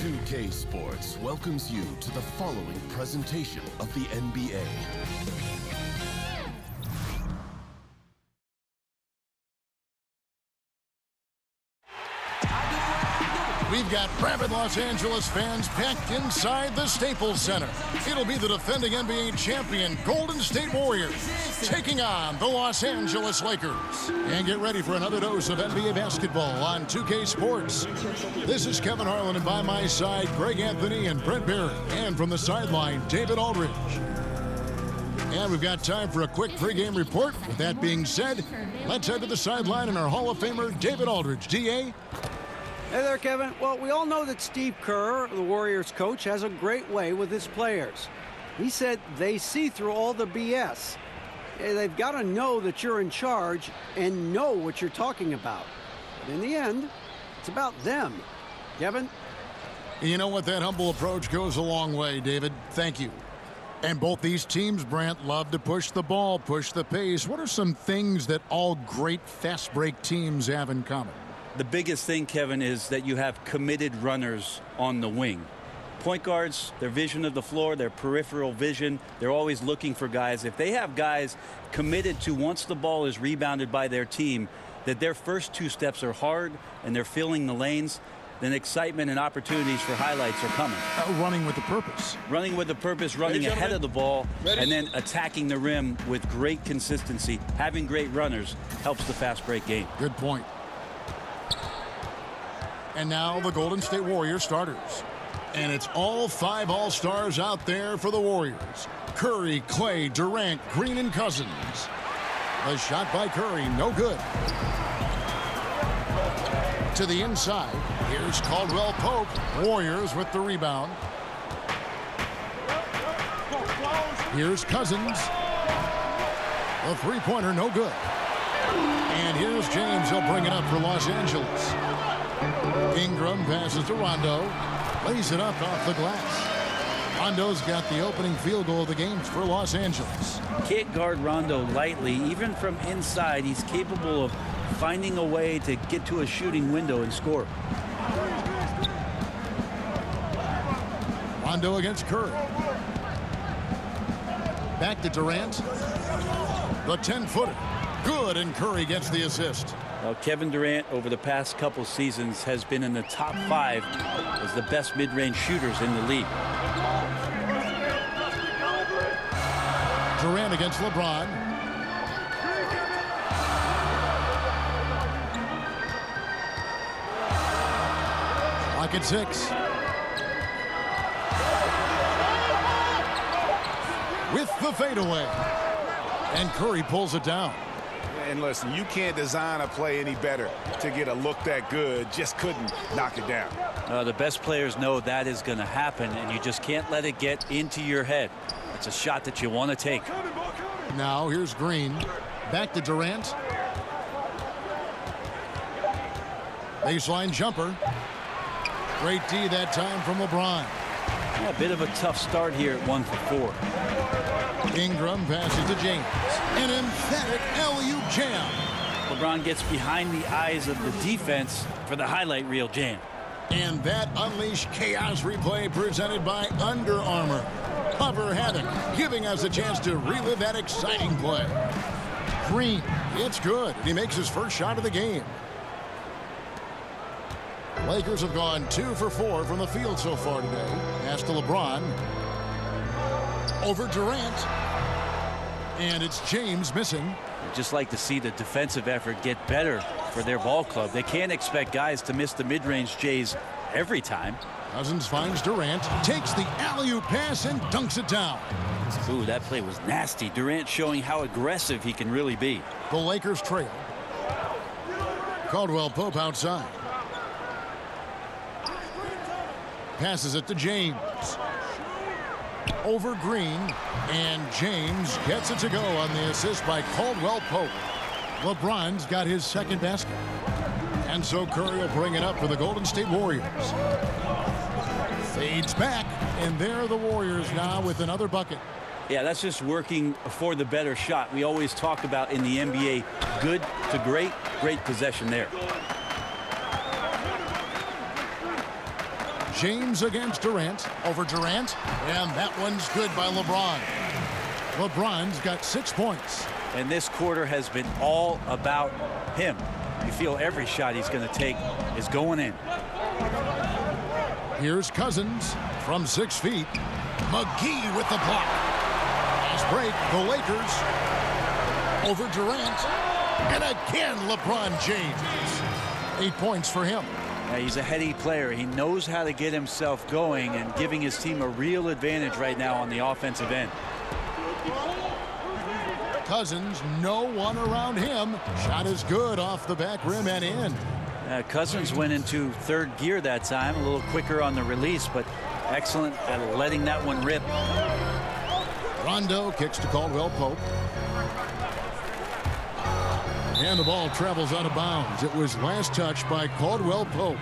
2K Sports welcomes you to the following presentation of the NBA. We've got rabid Los Angeles fans packed inside the Staples Center. It'll be the defending NBA champion Golden State Warriors taking on the Los Angeles Lakers. And get ready for another dose of NBA basketball on 2K Sports. This is Kevin Harlan, and by my side, Greg Anthony and Brent Barrett. And from the sideline, David Aldridge. And we've got time for a quick pregame report. With that being said, let's head to the sideline and our Hall of Famer, David Aldridge. D.A.? Hey there, Kevin. Well, we all know that Steve Kerr, the Warriors coach, has a great way with his players. He said they see through all the BS. They've got to know that you're in charge and know what you're talking about. But in the end, it's about them. Kevin? You know what? That humble approach goes a long way, David. Thank you. And both these teams, Brant, love to push the ball, push the pace. What are some things that all great fast break teams have in common? The biggest thing, Kevin, is that you have committed runners on the wing. Point guards, their vision of the floor, their peripheral vision, they're always looking for guys. If they have guys committed to, once the ball is rebounded by their team, that their first two steps are hard and they're filling the lanes, then excitement and opportunities for highlights are coming. Running with a purpose. Running with a purpose, running ahead of the ball, and then attacking the rim with great consistency. Having great runners helps the fast break game. Good point. And now the Golden State Warriors starters. And it's all five All-Stars out there for the Warriors. Curry, Clay, Durant, Green, and Cousins. The shot by Curry, no good. To the inside, here's Caldwell Pope. Warriors with the rebound. Here's Cousins. The three-pointer, no good. And here's James. He'll bring it up for Los Angeles. Ingram passes to Rondo. Lays it up off the glass. Rondo's got the opening field goal of the game for Los Angeles. Can't guard Rondo lightly. Even from inside, he's capable of finding a way to get to a shooting window and score. Rondo against Curry. Back to Durant. The 10-footer. Good, and Curry gets the assist. Well, Kevin Durant, over the past couple seasons, has been in the top 5 as the best mid-range shooters in the league. Durant against LeBron. Clock at 6. With the fadeaway. And Curry pulls it down. And listen, you can't design a play any better to get a look that good. Just couldn't knock it down. The best players know that is going to happen, and you just can't let it get into your head. It's a shot that you want to take. Now here's Green. Back to Durant. Baseline jumper. Great D that time from LeBron. A bit of a tough start here at 1 for 4. Ingram passes to James. An emphatic alley-oop jam. LeBron gets behind the eyes of the defense for the highlight reel jam. And that unleashed chaos replay presented by Under Armour. Cover Havoc, giving us a chance to relive that exciting play. Green, it's good. He makes his first shot of the game. Lakers have gone 2 for 4 from the field so far today. Pass to LeBron. Over Durant. And it's James missing. I'd just like to see the defensive effort get better for their ball club. They can't expect guys to miss the mid-range Jays every time. Cousins finds Durant, takes the alley-oop pass and dunks it down. Ooh, that play was nasty. Durant showing how aggressive he can really be. The Lakers trail. Caldwell Pope outside. Passes it to James. Over Green, and James gets it to go on the assist by Caldwell Pope. LeBron's got his second basket. And so Curry will bring it up for the Golden State Warriors. Fades back, and there are the Warriors now with another bucket. Yeah, that's just working for the better shot. We always talk about in the NBA, good to great, great possession there. James against Durant. Over Durant. And that one's good by LeBron. LeBron's got 6 points. And this quarter has been all about him. You feel every shot he's going to take is going in. Here's Cousins from 6 feet. McGee with the block. Fast break, the Lakers. Over Durant. And again, LeBron James. 8 points for him. He's a heady player. He knows how to get himself going and giving his team a real advantage right now on the offensive end. Cousins, no one around him. Shot is good off the back rim and in. Cousins went into third gear that time, a little quicker on the release, but excellent at letting that one rip. Rondo kicks to Caldwell Pope. And the ball travels out of bounds. It was last touched by Caldwell Pope.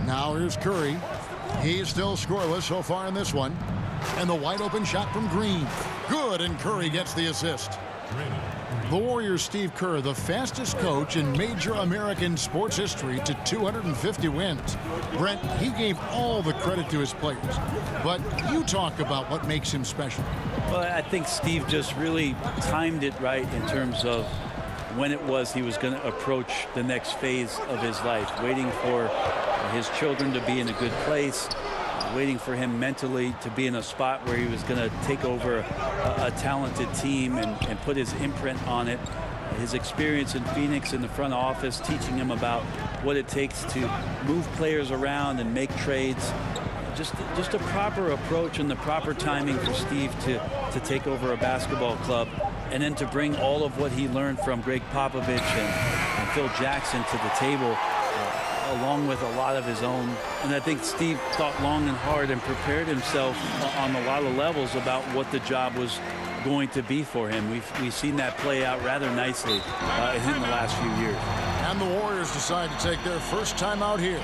Now here's Curry. He's still scoreless so far in this one. And the wide open shot from Green. Good, and Curry gets the assist. The Warriors' Steve Kerr, the fastest coach in major American sports history to 250 wins. Brent, he gave all the credit to his players. But you talk about what makes him special. Well, I think Steve just really timed it right in terms of when it was he was going to approach the next phase of his life, waiting for his children to be in a good place, waiting for him mentally to be in a spot where he was going to take over a talented team and put his imprint on it. His experience in Phoenix in the front office, teaching him about what it takes to move players around and make trades. Just a proper approach and the proper timing for Steve to take over a basketball club, and then to bring all of what he learned from Greg Popovich and Phil Jackson to the table, along with a lot of his own. And I think Steve thought long and hard and prepared himself on a lot of levels about what the job was going to be for him. We've seen that play out rather nicely in the last few years. And the Warriors decide to take their first time out here.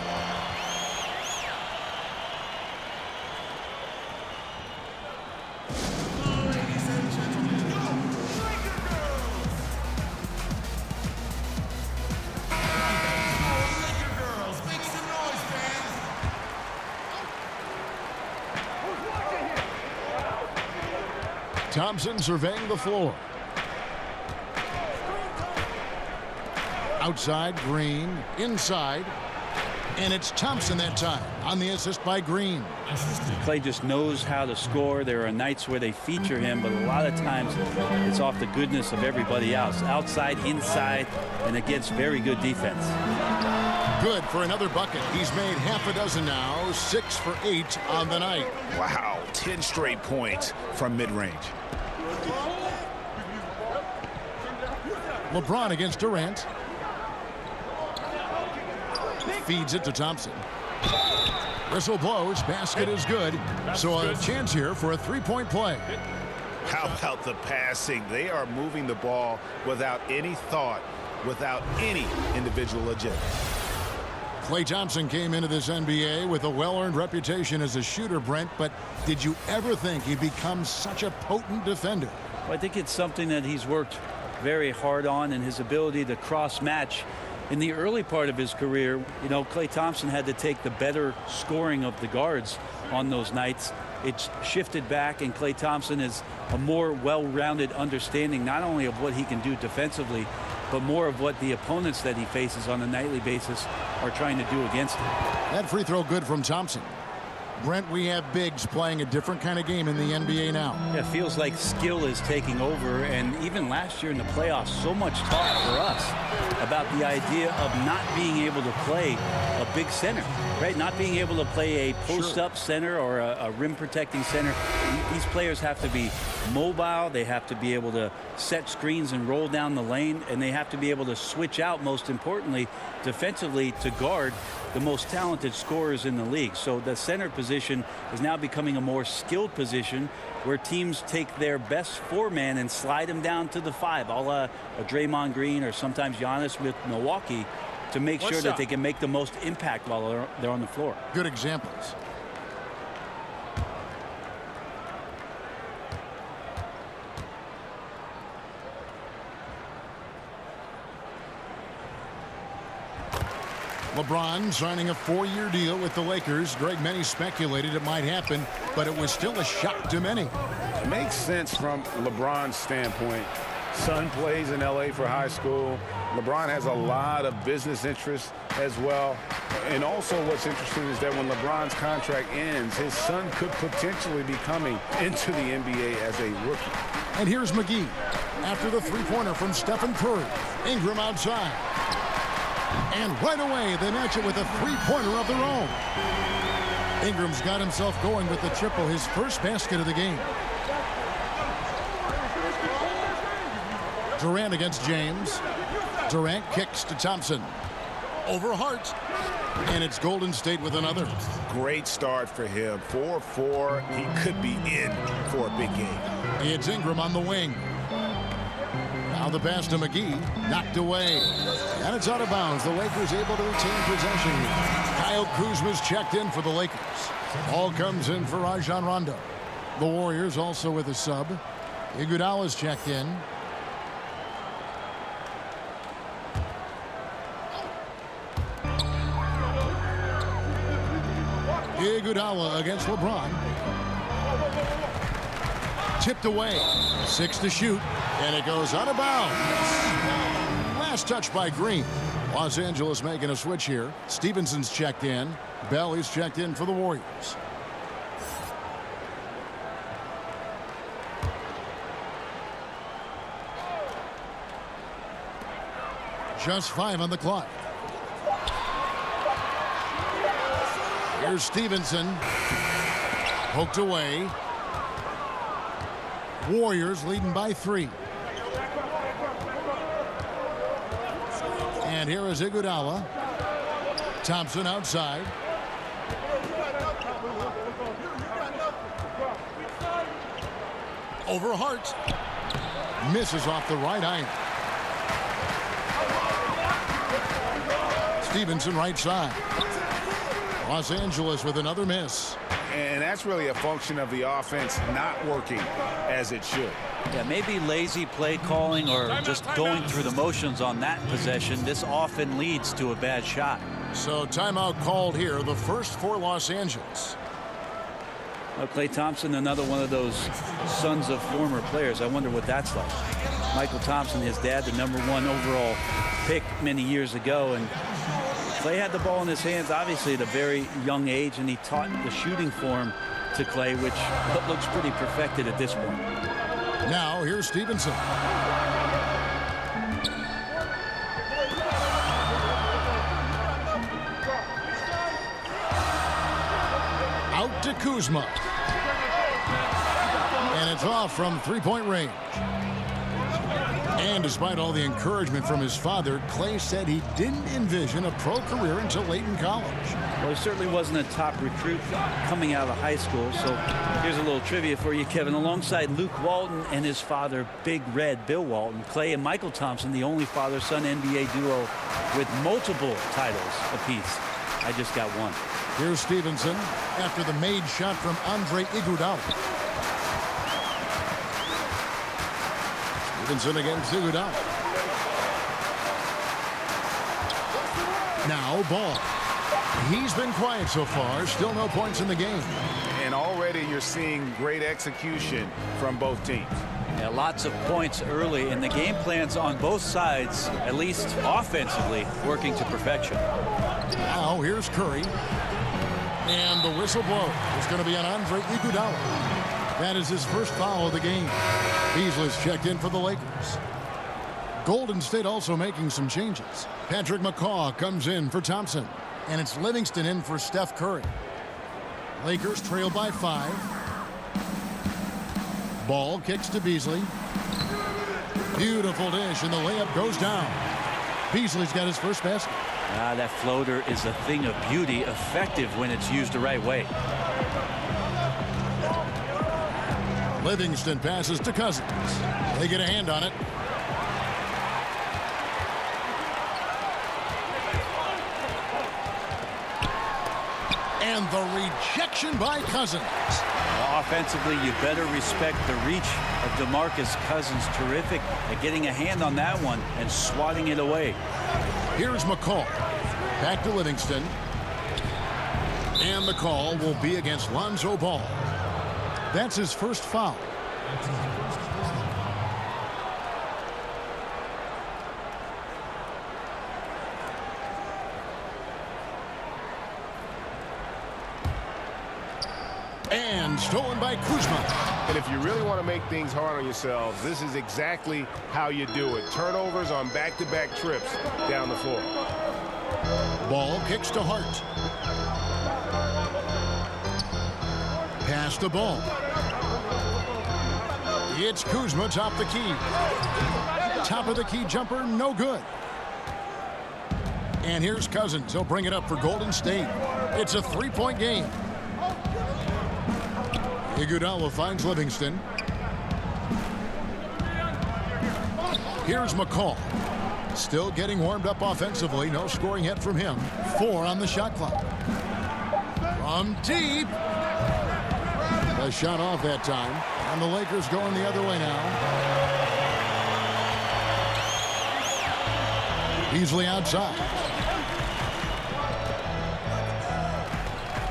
Thompson surveying the floor. Outside, Green. Inside. And it's Thompson that time on the assist by Green. Clay just knows how to score. There are nights where they feature him, but a lot of times it's off the goodness of everybody else. Outside, inside, and against very good defense. Good for another bucket. He's made half a dozen now. 6 for 8 on the night. Wow, 10 straight points from mid-range. LeBron against Durant. Feeds it to Thompson. Whistle blows. Basket is good. So a chance here for a three-point play. How about the passing? They are moving the ball without any thought, without any individual agenda. Klay Thompson came into this NBA with a well-earned reputation as a shooter, Brent, but did you ever think he'd become such a potent defender? Well, I think it's something that he's worked very hard on, and his ability to cross-match. In the early part of his career, you know, Klay Thompson had to take the better scoring of the guards on those nights. It's shifted back, and Klay Thompson is a more well-rounded understanding not only of what he can do defensively, but more of what the opponents that he faces on a nightly basis are trying to do against him. That free throw good from Thompson. Brent, we have bigs playing a different kind of game in the NBA now. Yeah, it feels like skill is taking over, and even last year in the playoffs, so much talk for us about the idea of not being able to play a big center, right? Not being able to play a post-up center or a rim-protecting center. These players have to be mobile. They have to be able to set screens and roll down the lane, and they have to be able to switch out, most importantly, defensively to guard the most talented scorers in the league. So the center position is now becoming a more skilled position where teams take their best four-man and slide them down to the 5, a la a Draymond Green or sometimes Giannis with Milwaukee, to make sure that they can make the most impact while they're on the floor. Good examples. LeBron signing a 4-year deal with the Lakers. Greg, many speculated it might happen, but it was still a shock to many. It makes sense from LeBron's standpoint. Son plays in LA for high school. LeBron has a lot of business interests as well. And also what's interesting is that when LeBron's contract ends, his son could potentially be coming into the NBA as a rookie. And here's McGee after the three-pointer from Stephen Curry. Ingram outside. And right away, they match it with a three-pointer of their own. Ingram's got himself going with the triple, his first basket of the game. Durant against James. Durant kicks to Thompson. Over Hart. And it's Golden State with another. Great start for him. 4-4. He could be in for a big game. It's Ingram on the wing. Now the pass to McGee. Knocked away. And it's out of bounds. The Lakers able to retain possession here. Kyle Kuzma's checked in for the Lakers. Ball comes in for Rajon Rondo. The Warriors also with a sub. Iguodala's checked in. Iguodala against LeBron. Tipped away. 6 to shoot. And it goes out of bounds. Last touch by Green. Los Angeles making a switch here. Stevenson's checked in. Bell is checked in for the Warriors. Just 5 on the clock. Here's Stevenson. Poked away. Warriors leading by 3. And here is Iguodala. Thompson outside. Over Hart. Misses off the right iron. Stevenson right side. Los Angeles with another miss. And that's really a function of the offense not working as it should. Yeah, maybe lazy play calling or just going through the motions on that possession. This often leads to a bad shot. So timeout called here, the first for Los Angeles. Well, Klay Thompson, another one of those sons of former players. I wonder what that's like. Michael Thompson, his dad, the #1 overall pick many years ago, and Klay had the ball in his hands, obviously, at a very young age, and he taught the shooting form to Klay, which looks pretty perfected at this point. Now, here's Stevenson. Out to Kuzma. And it's off from three-point range. And despite all the encouragement from his father, Klay said he didn't envision a pro career until late in college. Well, he certainly wasn't a top recruit coming out of high school. So here's a little trivia for you, Kevin. Alongside Luke Walton and his father, Big Red Bill Walton, Klay and Michael Thompson, the only father-son NBA duo with multiple titles apiece. I just got one. Here's Stevenson after the made shot from Andre Iguodala. Stevenson against Iguodala. Now Ball. He's been quiet so far. Still no points in the game. And already you're seeing great execution from both teams. Yeah, lots of points early, and the game plans on both sides, at least offensively, working to perfection. Now here's Curry. And the whistle blows. It's going to be on Andre Iguodala. That is his first foul of the game. Beasley's checked in for the Lakers. Golden State also making some changes. Patrick McCaw comes in for Thompson. And it's Livingston in for Steph Curry. Lakers trail by 5. Ball kicks to Beasley. Beautiful dish, and the layup goes down. Beasley's got his first basket. That floater is a thing of beauty, effective when it's used the right way. Livingston passes to Cousins. They get a hand on it. And the rejection by Cousins. Well, offensively, you better respect the reach of DeMarcus Cousins. Terrific at getting a hand on that one and swatting it away. Here's McCall. Back to Livingston. And the call will be against Lonzo Ball. That's his first foul. And stolen by Kuzma. And if you really want to make things hard on yourselves, this is exactly how you do it. Turnovers on back-to-back trips down the floor. Ball kicks to Hart. Pass the ball. It's Kuzma, top the key. Top of the key jumper, no good. And here's Cousins. He'll bring it up for Golden State. It's a three-point game. Iguodala finds Livingston. Here's McCall. Still getting warmed up offensively. No scoring yet from him. 4 on the shot clock. From deep. A shot off that time. And the Lakers going the other way now. Beasley outside.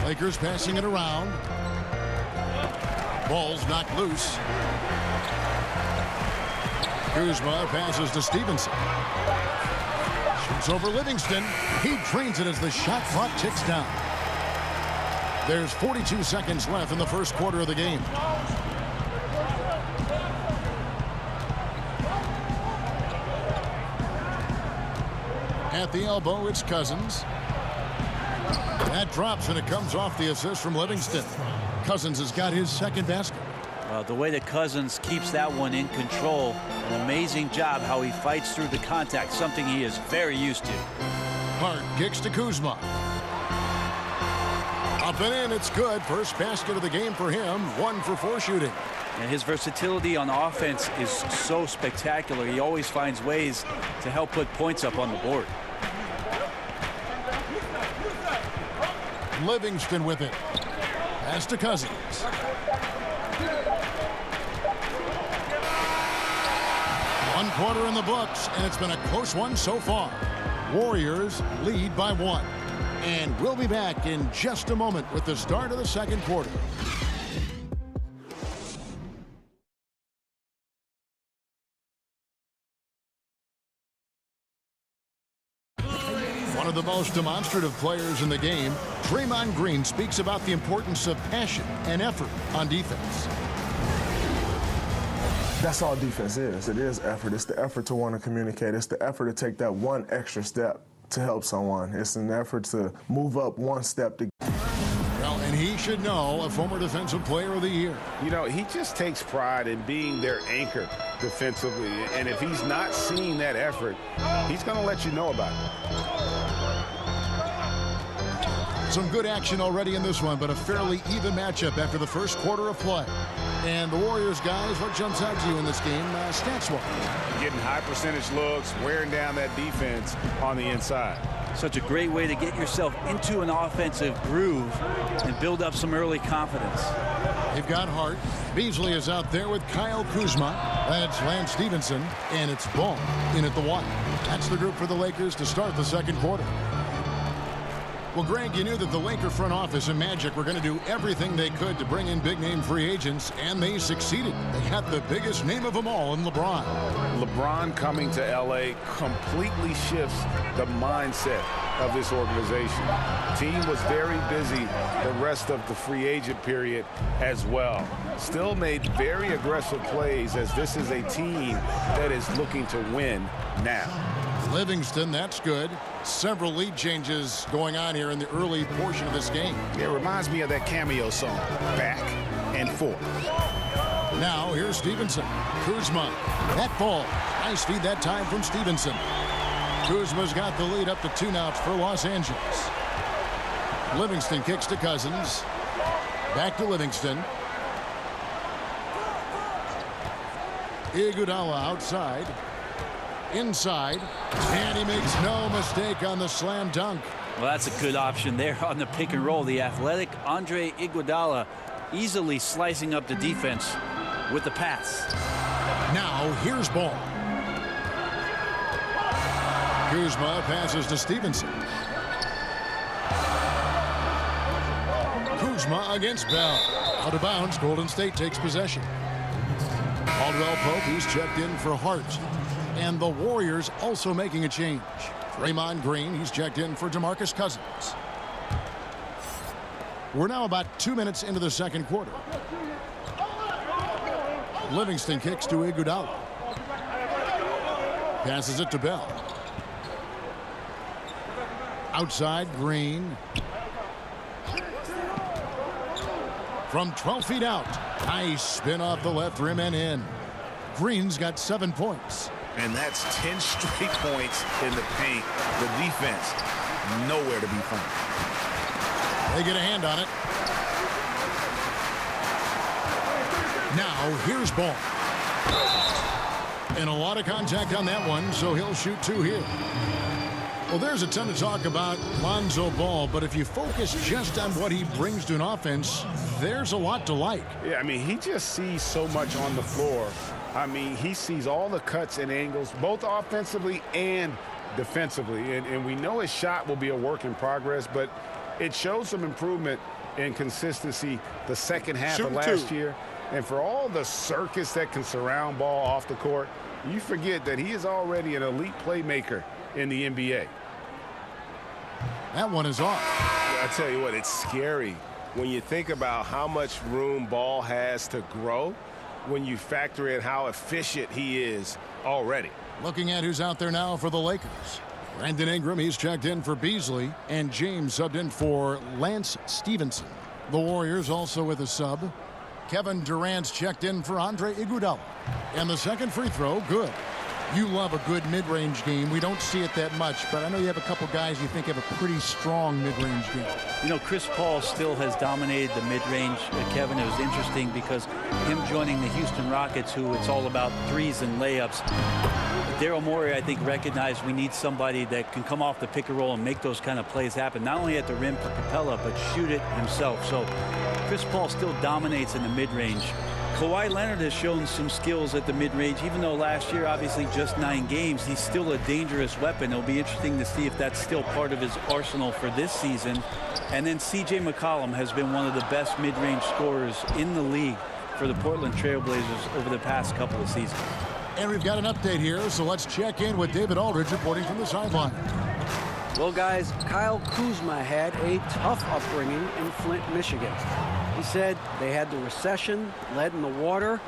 Lakers passing it around. Ball's knocked loose. Kuzma passes to Stevenson. Shoots over Livingston. He drains it as the shot clock ticks down. There's 42 seconds left in the first quarter of the game. At the elbow, it's Cousins. That drops, and it comes off the assist from Livingston. Cousins has got his second basket. The way that Cousins keeps that one in control, an amazing job how he fights through the contact, something he is very used to. Hart kicks to Kuzma. Up and in, it's good. First basket of the game for him. 1 for 4 shooting. And his versatility on offense is so spectacular. He always finds ways to help put points up on the board. Livingston with it. Pass to Cousins. One quarter in the books, and it's been a close one so far. Warriors lead by 1. And we'll be back in just a moment with the start of the second quarter. One of the most demonstrative players in the game, Draymond Green speaks about the importance of passion and effort on defense. That's all defense is. It is effort. It's the effort to want to communicate. It's the effort to take that one extra step to help someone. It's an effort to move up one step to. Well, and he should know, a former Defensive Player of the Year. You know, he just takes pride in being their anchor defensively. And if he's not seeing that effort, he's going to let you know about it. Some good action already in this one, but a fairly even matchup after the first quarter of play. And the Warriors, guys, what jumps out to you in this game, stats-wise? Getting high percentage looks, wearing down that defense on the inside. Such a great way to get yourself into an offensive groove and build up some early confidence. They've got Hart. Beasley is out there with Kyle Kuzma. That's Lance Stevenson, and it's Ball in at the 1. That's the group for the Lakers to start the second quarter. Well, Greg, you knew that the Laker front office and Magic were going to do everything they could to bring in big-name free agents, and they succeeded. They got the biggest name of them all in LeBron. LeBron coming to L.A. completely shifts the mindset of this organization. The team was very busy the rest of the free agent period as well. Still made very aggressive plays, as this is a team that is looking to win now. Livingston, that's good. Several lead changes going on here in the early portion of this game. It reminds me of that cameo song, Back and Forth. Now, here's Stevenson. Kuzma, that ball. Nice feed that time from Stevenson. Kuzma's got the lead up to 2 now for Los Angeles. Livingston kicks to Cousins. Back to Livingston. Iguodala outside. Inside, and he makes no mistake on the slam dunk. Well, that's a good option there on the pick and roll. The athletic Andre Iguodala easily slicing up the defense with the pass. Now, here's Ball. Kuzma passes to Stevenson. Kuzma against Bell. Out of bounds, Golden State takes possession. Caldwell Pope, he's checked in for Hart. And the Warriors also making a change. Draymond Green, he's checked in for DeMarcus Cousins. We're now about 2 minutes into the second quarter. Livingston kicks to Iguodala. Passes it to Bell. Outside, Green. From 12 feet out. Nice spin off the left rim and in. Green's got 7 points. And that's 10 straight points in the paint. The defense, nowhere to be found. They get a hand on it. Now, here's Ball. And a lot of contact on that one, so he'll shoot 2 here. Well, there's a ton to talk about Lonzo Ball, but if you focus just on what he brings to an offense, there's a lot to like. Yeah, I mean, he just sees so much on the floor. I mean, he sees all the cuts and angles, both offensively and defensively. And we know his shot will be a work in progress, but it shows some improvement in consistency the second half of last year. And for all the circus that can surround Ball off the court, you forget that he is already an elite playmaker in the NBA. That one is off. I tell you what, it's scary when you think about how much room Ball has to grow when you factor in how efficient he is already. Looking at who's out there now for the Lakers. Brandon Ingram, he's checked in for Beasley, and James subbed in for Lance Stevenson. The Warriors also with a sub. Kevin Durant's checked in for Andre Iguodala. And the second free throw, good. You love a good mid-range game. We don't see it that much, but I know you have a couple guys you think have a pretty strong mid-range game. You know, Chris Paul still has dominated the mid-range. Kevin, it was interesting because him joining the Houston Rockets, who it's all about threes and layups. Daryl Morey, I think, recognized we need somebody that can come off the pick and roll and make those kind of plays happen, not only at the rim for Capella, but shoot it himself. So Chris Paul still dominates in the mid-range. Kawhi Leonard has shown some skills at the mid-range. Even though last year, obviously, just 9 games, he's still a dangerous weapon. It'll be interesting to see if that's still part of his arsenal for this season. And then C.J. McCollum has been one of the best mid-range scorers in the league for the Portland Trail Blazers over the past couple of seasons. And we've got an update here, so let's check in with David Aldridge reporting from the sideline. Well, guys, Kyle Kuzma had a tough upbringing in Flint, Michigan. He said they had the recession, lead in the water.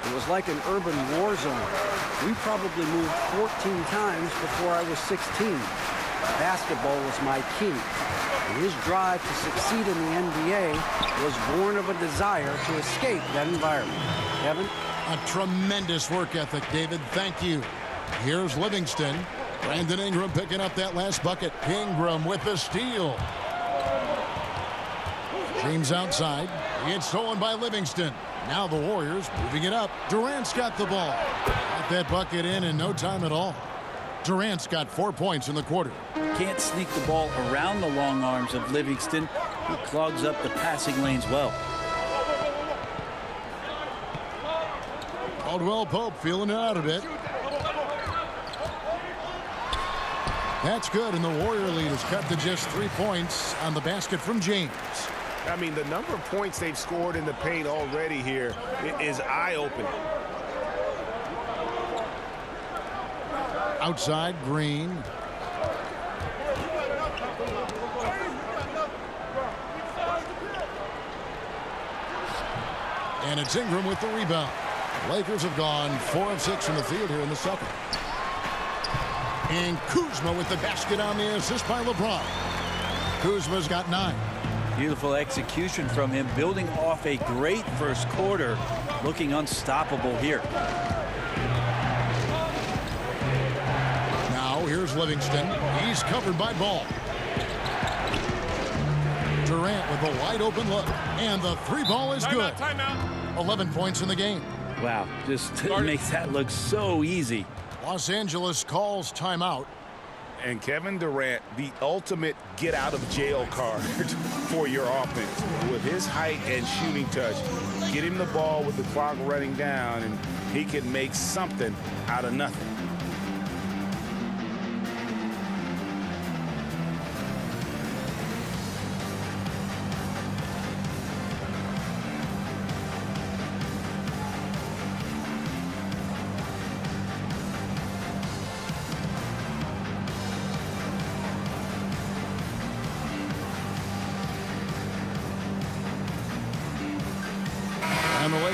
It was like an urban war zone. We probably moved 14 times before I was 16. Basketball was my key. And his drive to succeed in the NBA was born of a desire to escape that environment. Kevin? A tremendous work ethic, David. Thank you. Here's Livingston. Brandon Ingram picking up that last bucket. Ingram with the steal. James outside. It's stolen by Livingston. Now the Warriors moving it up. Durant's got the ball. Got that bucket in no time at all. Durant's got 4 points in the quarter. Can't sneak the ball around the long arms of Livingston. He clogs up the passing lanes well. Caldwell Pope feeling it out a bit. That's good, and the Warrior lead is cut to just 3 points on the basket from James. I mean, the number of points they've scored in the paint already here is eye-opening. Outside, Green. And it's Ingram with the rebound. Lakers have gone 4 of 6 from the field here in the second. And Kuzma with the basket on the assist by LeBron. Kuzma's got 9. Beautiful execution from him, building off a great first quarter, looking unstoppable here. Now here's Livingston. He's covered by Ball. Durant with a wide open look, and the 3-ball is good. Timeout. 11 points in the game. Wow, just makes that look so easy. Los Angeles calls timeout. And Kevin Durant, the ultimate get-out-of-jail card for your offense. With his height and shooting touch, get him the ball with the clock running down, and he can make something out of nothing.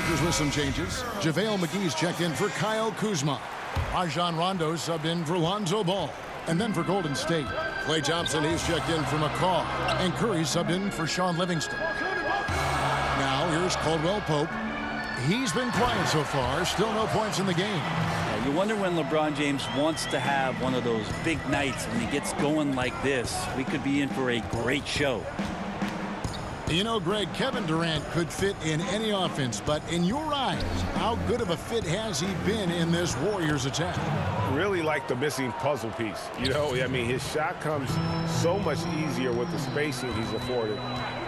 Lakers with some changes. JaVale McGee's checked in for Kyle Kuzma. Rajon Rondo subbed in for Lonzo Ball. And then for Golden State, Klay Thompson, he's checked in for McCaw. And Curry subbed in for Sean Livingston. Now here's Caldwell Pope. He's been quiet so far. Still no points in the game. You wonder when LeBron James wants to have one of those big nights when he gets going like this. We could be in for a great show. You know, Greg, Kevin Durant could fit in any offense, but in your eyes, how good of a fit has he been in this Warriors attack? Really like the missing puzzle piece. You know, I mean, his shot comes so much easier with the spacing he's afforded.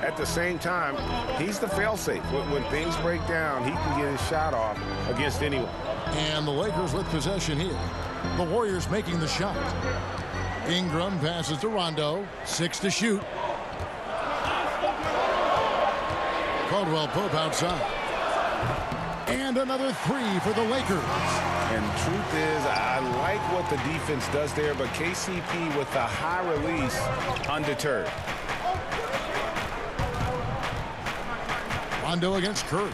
At the same time, he's the fail-safe. When things break down, he can get his shot off against anyone. And the Lakers with possession here. The Warriors making the shot. Ingram passes to Rondo. 6 to shoot. Caldwell Pope outside. And another 3 for the Lakers. And truth is, I like what the defense does there, but KCP with the high release undeterred. Rondo against Curry.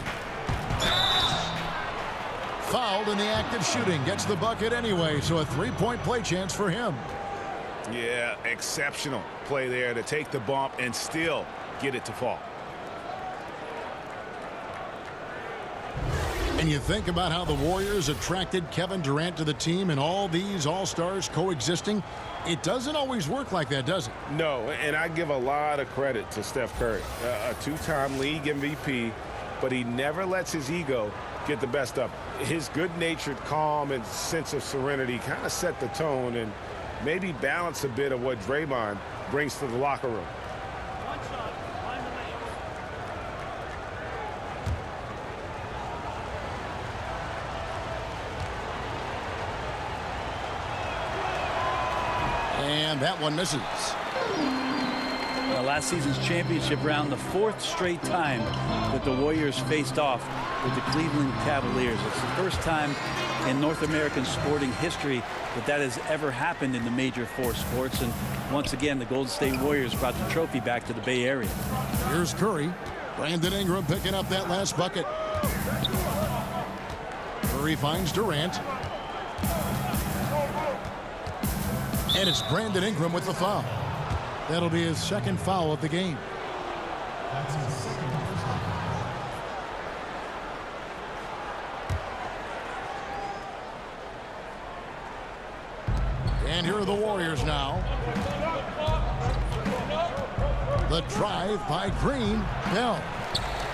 Fouled in the act of shooting. Gets the bucket anyway, so a 3-point play chance for him. Yeah, exceptional play there to take the bump and still get it to fall. And you think about how the Warriors attracted Kevin Durant to the team and all these all-stars coexisting. It doesn't always work like that, does it? No, and I give a lot of credit to Steph Curry, a two-time league MVP, but he never lets his ego get the best of him. His good-natured calm and sense of serenity kind of set the tone and maybe balance a bit of what Draymond brings to the locker room. And that one misses. Last season's championship round, the 4th straight time that the Warriors faced off with the Cleveland Cavaliers. It's the first time in North American sporting history that has ever happened in the major 4 sports. And once again, the Golden State Warriors brought the trophy back to the Bay Area. Here's Curry. Brandon Ingram picking up that last bucket. Curry finds Durant. And it's Brandon Ingram with the foul. That'll be his 2nd foul of the game. And here are the Warriors now. The drive by Green. Bell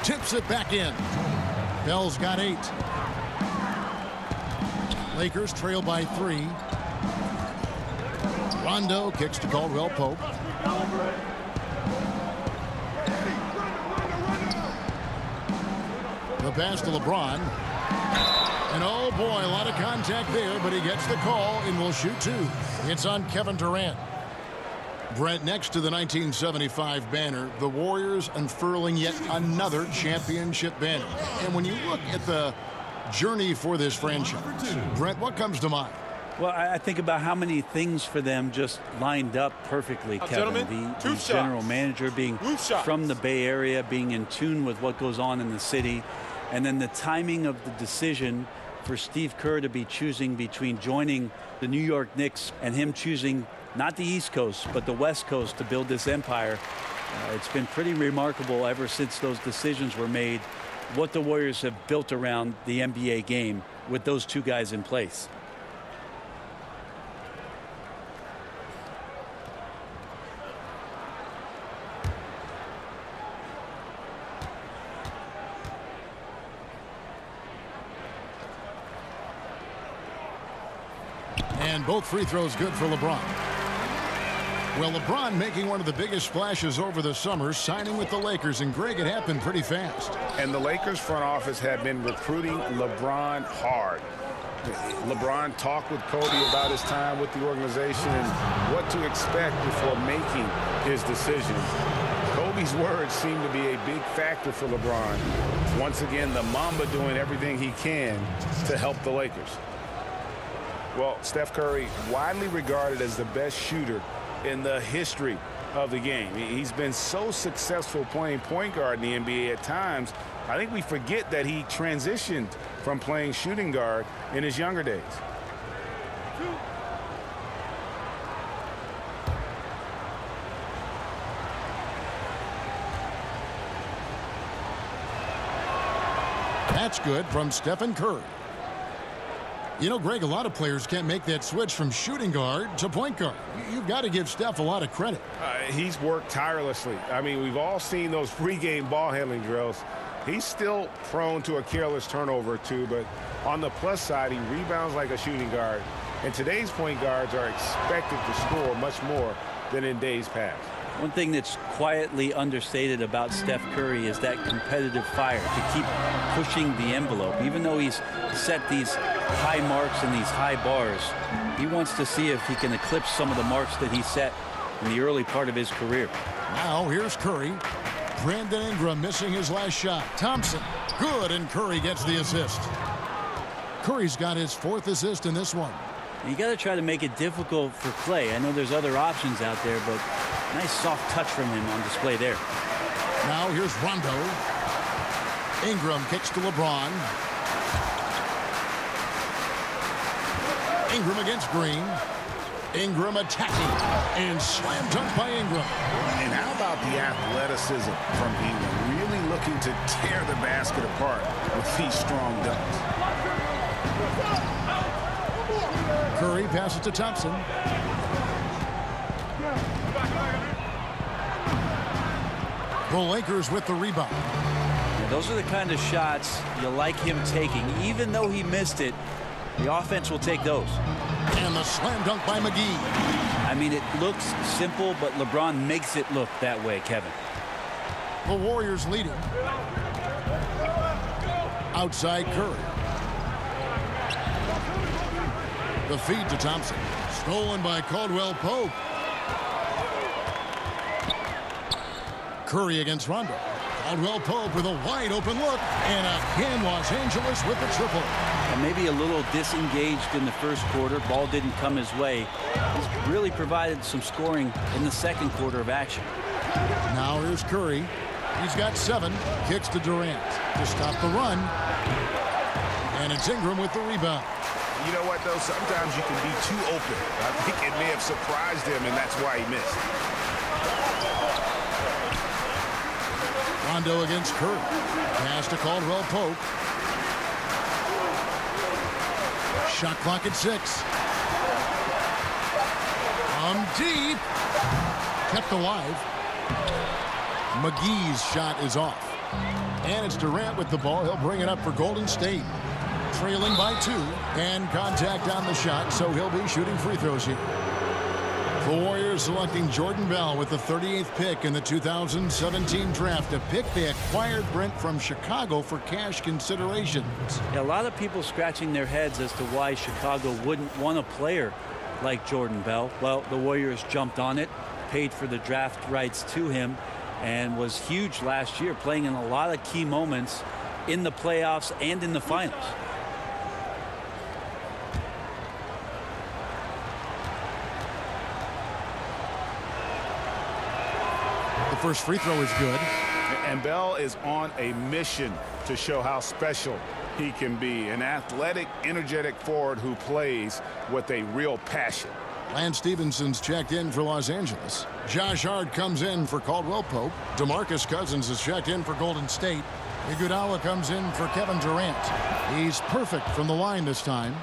tips it back in. Bell's got 8. Lakers trail by 3. Rondo kicks to Caldwell Pope. The pass to LeBron. And oh boy, a lot of contact there, but he gets the call and will shoot 2. It's on Kevin Durant. Brent, next to the 1975 banner, the Warriors unfurling yet another championship banner. And when you look at the journey for this franchise, Brent, what comes to mind? Well, I think about how many things for them just lined up perfectly, Kevin. The general manager being from the Bay Area, being in tune with what goes on in the city, and then the timing of the decision for Steve Kerr to be choosing between joining the New York Knicks and him choosing not the East Coast, but the West Coast to build this empire. It's been pretty remarkable ever since those decisions were made, what the Warriors have built around the NBA game with those 2 guys in place. And both free throws good for LeBron. Well, LeBron making one of the biggest splashes over the summer, signing with the Lakers. And Greg, it happened pretty fast. And the Lakers front office had been recruiting LeBron hard. LeBron talked with Kobe about his time with the organization and what to expect before making his decision. Kobe's words seem to be a big factor for LeBron. Once again, the Mamba doing everything he can to help the Lakers. Well, Steph Curry, widely regarded as the best shooter in the history of the game. He's been so successful playing point guard in the NBA at times. I think we forget that he transitioned from playing shooting guard in his younger days. That's good from Stephen Curry. You know, Greg, a lot of players can't make that switch from shooting guard to point guard. You've got to give Steph a lot of credit. He's worked tirelessly. I mean, we've all seen those pregame ball handling drills. He's still prone to a careless turnover or two, but on the plus side, he rebounds like a shooting guard. And today's point guards are expected to score much more than in days past. One thing that's quietly understated about Steph Curry is that competitive fire to keep pushing the envelope. Even though he's set these high marks and these high bars, he wants to see if he can eclipse some of the marks that he set in the early part of his career. Now here's Curry. Brandon Ingram missing his last shot. Thompson, good, and Curry gets the assist. Curry's got his 4th assist in this one. You got to try to make it difficult for Clay. I know there's other options out there, but nice soft touch from him on display there. Now here's Rondo. Ingram kicks to LeBron. Ingram against Green. Ingram attacking and slam dunk by Ingram. And how about the athleticism from Ingram? Really looking to tear the basket apart with these strong dunks. Curry passes to Thompson. The Lakers with the rebound. Yeah, those are the kind of shots you like him taking. Even though he missed it, the offense will take those. And the slam dunk by McGee. I mean, it looks simple, but LeBron makes it look that way, Kevin. The Warriors leading. Outside Curry. The feed to Thompson. Stolen by Caldwell Pope. Curry against Rondo. Caldwell Pope with a wide open look. And again, Los Angeles with the triple. And maybe a little disengaged in the first quarter. Ball didn't come his way. He's really provided some scoring in the second quarter of action. Now here's Curry. He's got 7. Kicks to Durant to stop the run. And it's Ingram with the rebound. You know what, though? Sometimes you can be too open. I think it may have surprised him, and that's why he missed. Rondo against Curry. Pass to Caldwell Pope. Shot clock at 6. From deep. Kept alive. McGee's shot is off. And it's Durant with the ball. He'll bring it up for Golden State. Trailing by 2. And contact on the shot, so he'll be shooting free throws here. The Warriors selecting Jordan Bell with the 38th pick in the 2017 draft. A pick they acquired, Brent, from Chicago for cash considerations. Yeah, a lot of people scratching their heads as to why Chicago wouldn't want a player like Jordan Bell. Well, the Warriors jumped on it, paid for the draft rights to him, and was huge last year, playing in a lot of key moments in the playoffs and in the finals. First free throw is good. And Bell is on a mission to show how special he can be. An athletic, energetic forward who plays with a real passion. Lance Stephenson's checked in for Los Angeles. Josh Hart comes in for Caldwell Pope. DeMarcus Cousins is checked in for Golden State. Iguodala comes in for Kevin Durant. He's perfect from the line this time.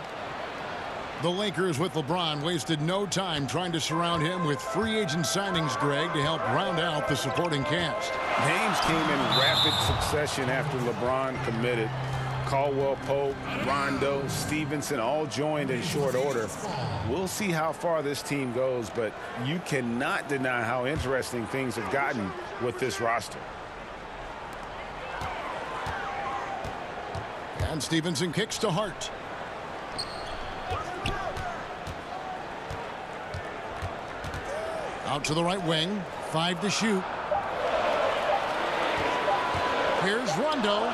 The Lakers with LeBron wasted no time trying to surround him with free agent signings, Greg, to help round out the supporting cast. Names came in rapid succession after LeBron committed. Caldwell Pope, Rondo, Stevenson all joined in short order. We'll see how far this team goes, but you cannot deny how interesting things have gotten with this roster. And Stevenson kicks to Hart. Out to the right wing. 5 to shoot. Here's Rondo.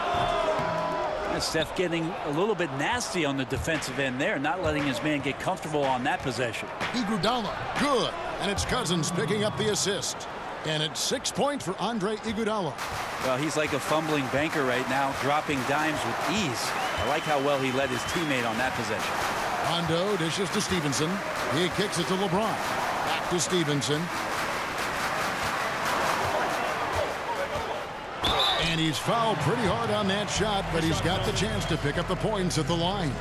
And Steph getting a little bit nasty on the defensive end there, not letting his man get comfortable on that possession. Iguodala, good. And it's Cousins picking up the assist. And it's 6 points for Andre Iguodala. Well, he's like a fumbling banker right now, dropping dimes with ease. I like how well he led his teammate on that possession. Rondo dishes to Stevenson. He kicks it to LeBron. Back to Stevenson. And he's fouled pretty hard on that shot, but he's got the chance to pick up the points at the line.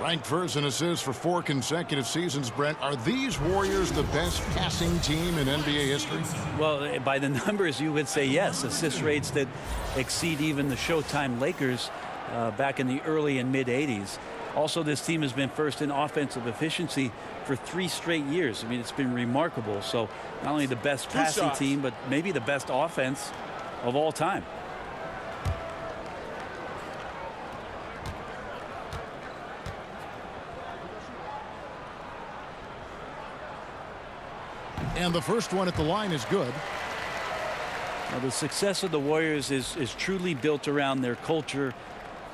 Ranked first in assists for 4 consecutive seasons, Brent. Are these Warriors the best passing team in NBA history? Well, by the numbers, you would say yes. Assist rates that exceed even the Showtime Lakers back in the early and mid-'80s. Also, this team has been first in offensive efficiency for 3 straight years. I mean, it's been remarkable. So not only the best passing team, but maybe the best offense of all time. And the first one at the line is good. Now, the success of the Warriors is truly built around their culture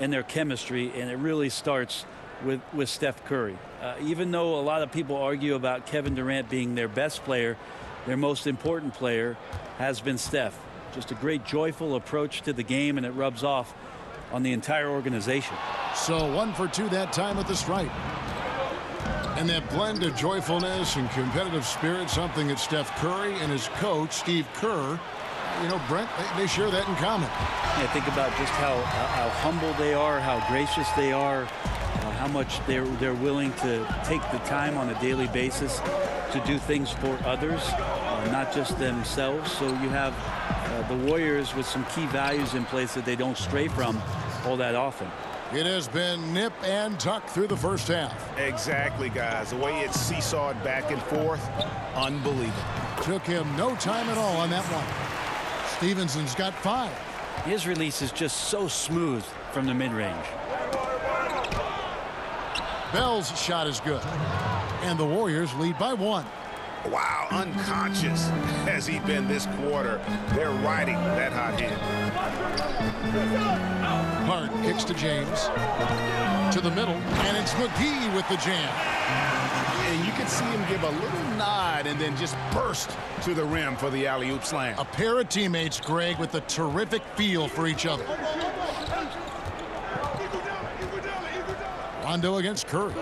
and their chemistry, and it really starts with Steph Curry. Even though a lot of people argue about Kevin Durant being their best player, their most important player has been Steph. Just a great joyful approach to the game, and it rubs off on the entire organization. So 1 for 2 that time at the stripe. And that blend of joyfulness and competitive spirit, something that Steph Curry and his coach, Steve Kerr, you know, Brent, they share that in common. Yeah, think about just how humble they are, how gracious they are, how much they're willing to take the time on a daily basis to do things for others, not just themselves. So you have the Warriors with some key values in place that they don't stray from all that often. It has been nip and tuck through the first half. Exactly, guys. The way it's seesawed back and forth, unbelievable. Took him no time at all on that one. Stevenson's got 5. His release is just so smooth from the mid-range. Bell's shot is good. And the Warriors lead by 1. Wow, unconscious has he been this quarter. They're riding that hot hand. Hart kicks to James. To the middle, and it's McGee with the jam. And you can see him give a little nod and then just burst to the rim for the alley-oop slam. A pair of teammates, Greg, with a terrific feel for each other. Rondo against Curry.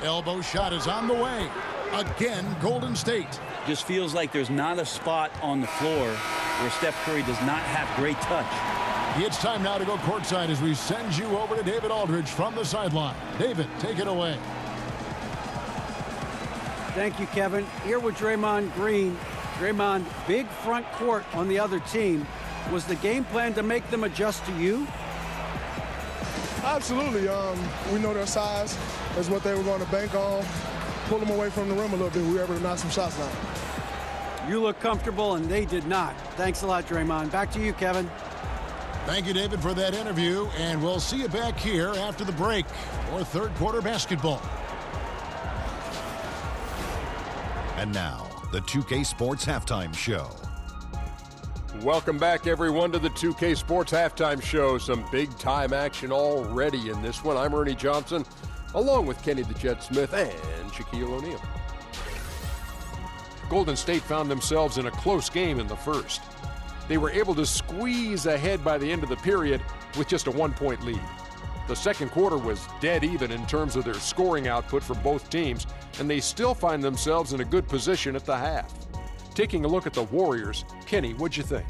Elbow shot is on the way. Again, Golden State. Just feels like there's not a spot on the floor where Steph Curry does not have great touch. It's time now to go courtside as we send you over to David Aldridge from the sideline. David, take it away. Thank you, Kevin. Here with Draymond Green. Draymond, big front court on the other team. Was the game plan to make them adjust to you? Absolutely. We know their size. That's what they were going to bank on. Pull them away from the rim a little bit. We were able to knock some shots down. You look comfortable, and they did not. Thanks a lot, Draymond. Back to you, Kevin. Thank you, David, for that interview, and we'll see you back here after the break for third quarter basketball. And now, the 2K Sports Halftime Show. Welcome back, everyone, to the 2K Sports Halftime Show. Some big-time action already in this one. I'm Ernie Johnson, along with Kenny the Jet Smith and Shaquille O'Neal. Golden State found themselves in a close game in the first. They were able to squeeze ahead by the end of the period with just a 1-point lead. The second quarter was dead even in terms of their scoring output for both teams, and they still find themselves in a good position at the half. Taking a look at the Warriors, Kenny, what'd you think?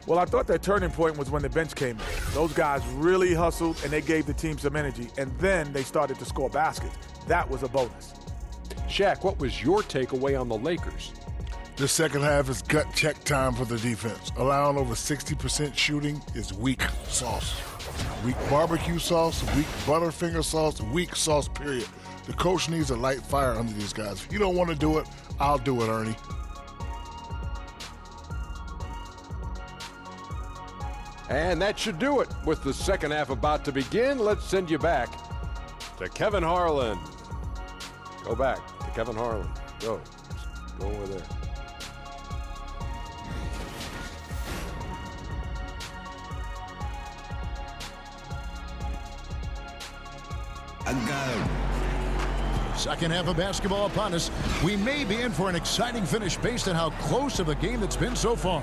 Well, I thought that turning point was when the bench came in. Those guys really hustled, and they gave the team some energy, and then they started to score baskets. That was a bonus. Shaq, what was your takeaway on the Lakers? The second half is gut check time for the defense. Allowing over 60% shooting is weak sauce. Weak barbecue sauce, weak Butterfinger sauce, weak sauce, period. The coach needs a light fire under these guys. If you don't want to do it, I'll do it, Ernie. And that should do it. With the second half about to begin, let's send you back to Kevin Harlan. Go back to Kevin Harlan. Go over there. akanno. Second half of basketball upon us. We may be in for an exciting finish based on how close of a game that's been so far.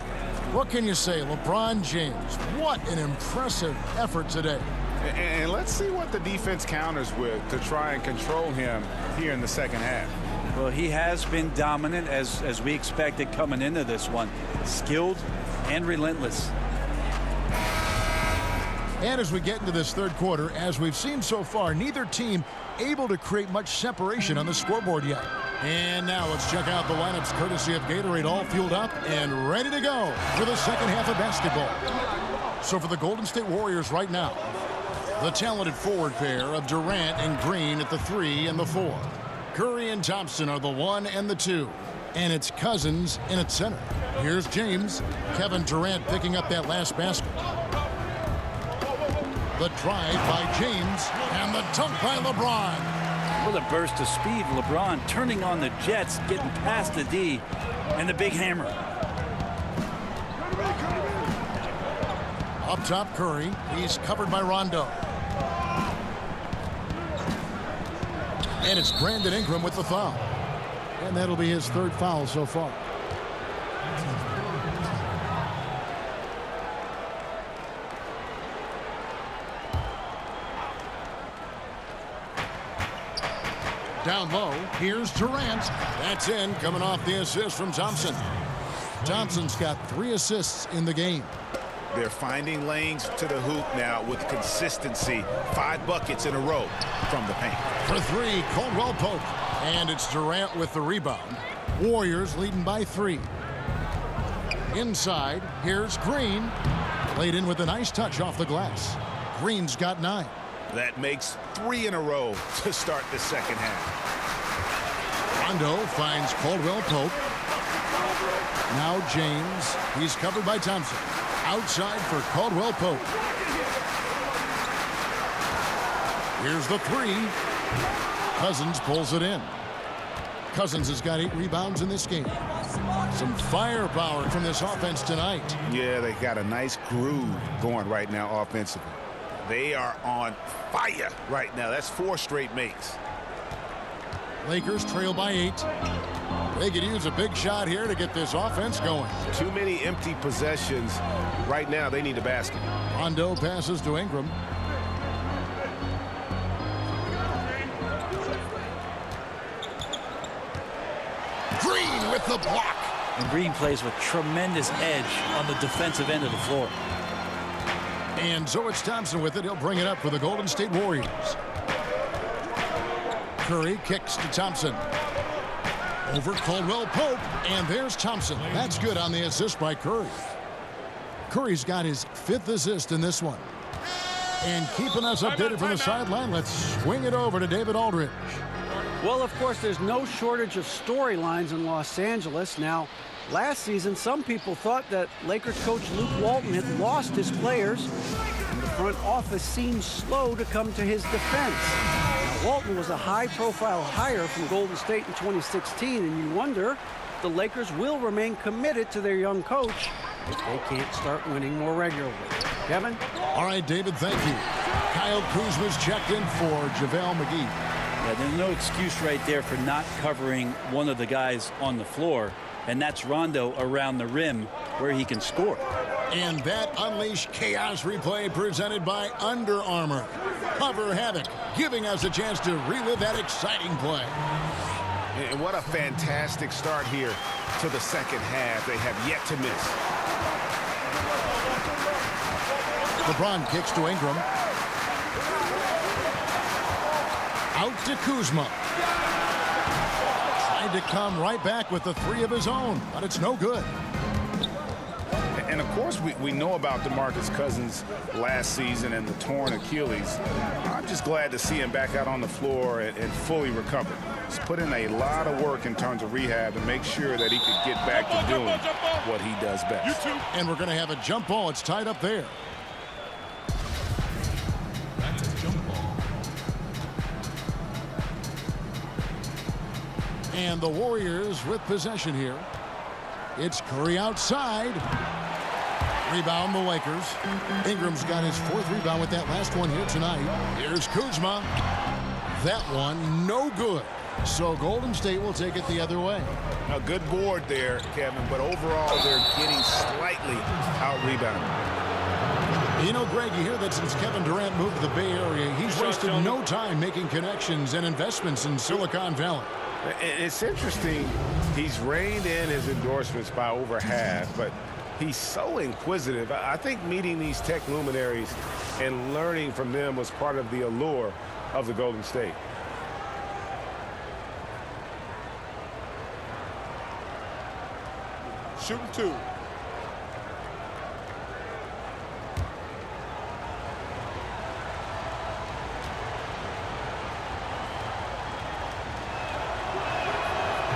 What can you say, LeBron James? What an impressive effort today. And let's see what the defense counters with to try and control him here in the second half. Well, he has been dominant as we expected coming into this one. Skilled and relentless. And as we get into this third quarter, as we've seen so far, neither team able to create much separation on the scoreboard yet. And now let's check out the lineups courtesy of Gatorade, all fueled up and ready to go for the second half of basketball. So for the Golden State Warriors right now, the talented forward pair of Durant and Green at the 3 and the 4. Curry and Thompson are the 1 and the 2. And it's Cousins in at center. Here's James. Kevin Durant picking up that last basket. The drive by James and the dunk by LeBron. With a burst of speed, LeBron turning on the Jets, getting past the D, and the big hammer. Up top, Curry. He's covered by Rondo. And it's Brandon Ingram with the foul. And that'll be his third foul so far. Down low, here's Durant. That's in, coming off the assist from Thompson. Thompson's got 3 assists in the game. They're finding lanes to the hoop now with consistency. 5 buckets in a row from the paint. For 3, Caldwell Pope. And it's Durant with the rebound. Warriors leading by 3. Inside, here's Green. Laid in with a nice touch off the glass. Green's got 9. That makes 3 in a row to start the second half. Rondo finds Caldwell Pope. Now James. He's covered by Thompson. Outside for Caldwell Pope. Here's the 3. Cousins pulls it in. Cousins has got 8 rebounds in this game. Some firepower from this offense tonight. Yeah, they got a nice groove going right now offensively. They are on fire right now. That's 4 straight makes. Lakers trail by 8. They could use a big shot here to get this offense going. Too many empty possessions. Right now, they need a basket. Rondo passes to Ingram. Green with the block. And Green plays with tremendous edge on the defensive end of the floor. And so it's Thompson with it. He'll bring it up for the Golden State Warriors. Curry kicks to Thompson. Over Caldwell Pope, and there's Thompson. That's good on the assist by Curry. Curry's got his 5th assist in this one. And keeping us updated from the sideline, let's swing it over to David Aldridge. Well, of course, there's no shortage of storylines in Los Angeles. Now, last season, some people thought that Lakers coach Luke Walton had lost his players, and the front office seemed slow to come to his defense. Now, Walton was a high-profile hire from Golden State in 2016, and you wonder if the Lakers will remain committed to their young coach if they can't start winning more regularly. Kevin? All right, David, thank you. Kyle Kuzma's checked in for JaVale McGee. Yeah, there's no excuse right there for not covering one of the guys on the floor, and that's Rondo around the rim where he can score. And that Unleash Chaos replay presented by Under Armour. Cover Havoc, giving us a chance to relive that exciting play. And what a fantastic start here to the second half. They have yet to miss. LeBron kicks to Ingram. Out to Kuzma. Tried to come right back with the 3 of his own, but it's no good. And of course, we know about DeMarcus Cousins last season and the torn Achilles. I'm just glad to see him back out on the floor and fully recovered. He's put in a lot of work in terms of rehab to make sure that he could get back to doing what he does best. And we're going to have a jump ball. It's tied up there. And the Warriors with possession here. It's Curry outside. Rebound the Lakers. Ingram's got his 4th rebound with that last one here tonight. Here's Kuzma. That one no good. So Golden State will take it the other way. A good board there, Kevin, but overall they're getting slightly out-rebounded. You know, Greg, you hear that since Kevin Durant moved to the Bay Area, he's wasted no time making connections and investments in Silicon Valley. It's interesting. He's reined in his endorsements by over half, but he's so inquisitive. I think meeting these tech luminaries and learning from them was part of the allure of the Golden State. Shooting 2.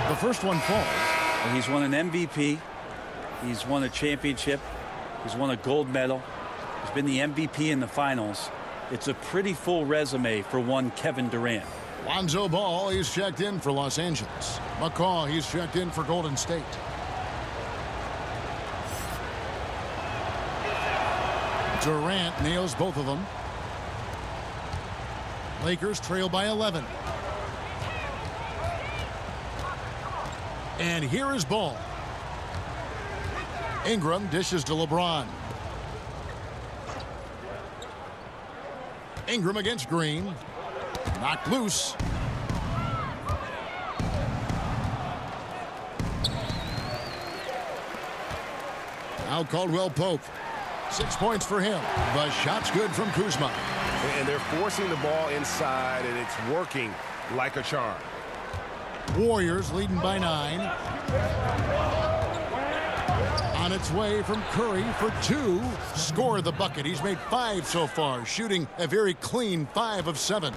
The first one falls. He's won an MVP. He's won a championship. He's won a gold medal. He's been the MVP in the finals. It's a pretty full resume for one Kevin Durant. Lonzo Ball, he's checked in for Los Angeles. McCaw, he's checked in for Golden State. Durant nails both of them. Lakers trail by 11. And here is Ball. Ingram dishes to LeBron. Ingram against Green. Knocked loose. Now Caldwell Pope. 6 points for him. The shot's good from Kuzma. And they're forcing the ball inside, and it's working like a charm. Warriors leading by 9. On its way from Curry for 2. Score the bucket. He's made 5 so far, shooting a very clean 5 of 7.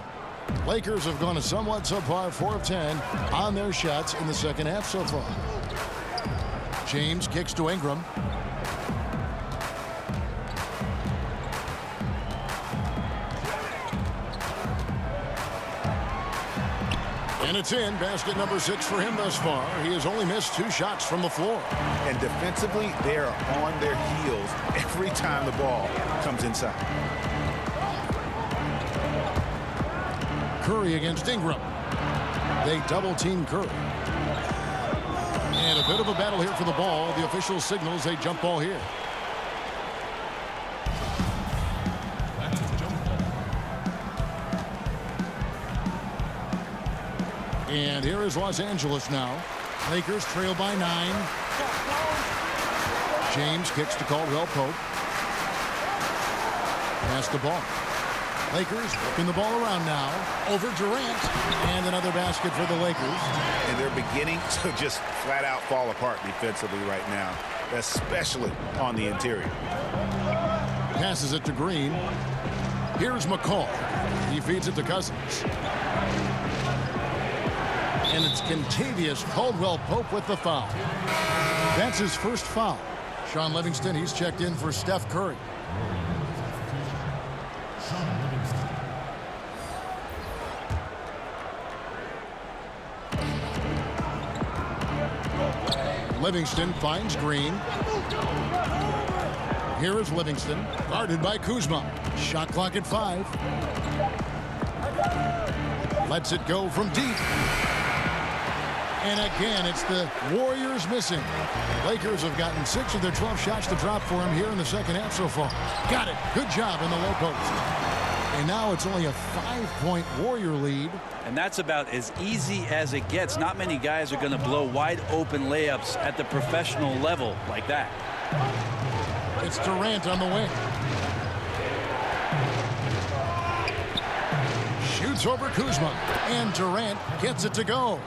Lakers have gone a somewhat subpar 4 of 10 on their shots in the second half so far. James kicks to Ingram. And it's in. Basket number 6 for him thus far. He has only missed 2 shots from the floor. And defensively, they are on their heels every time the ball comes inside. Curry against Ingram. They double-team Curry. And a bit of a battle here for the ball. The official signals a jump ball here. And here is Los Angeles now. Lakers trail by 9. James kicks to Caldwell Pope. Pass the ball. Lakers working the ball around now. Over Durant. And another basket for the Lakers. And they're beginning to just flat out fall apart defensively right now, especially on the interior. Passes it to Green. Here's McCaw. He feeds it to Cousins. And it's Kentavious Caldwell-Pope with the foul. That's his first foul. Sean Livingston, he's checked in for Steph Curry. Livingston finds Green. Here is Livingston, guarded by Kuzma. Shot clock at 5. Lets it go from deep. And again, it's the Warriors missing. Lakers have gotten 6 of their 12 shots to drop for him here in the second half so far. Got it. Good job in the low post. And now it's only a 5-point Warrior lead. And that's about as easy as it gets. Not many guys are going to blow wide open layups at the professional level like that. It's Durant on the wing. Shoots over Kuzma. And Durant gets it to go.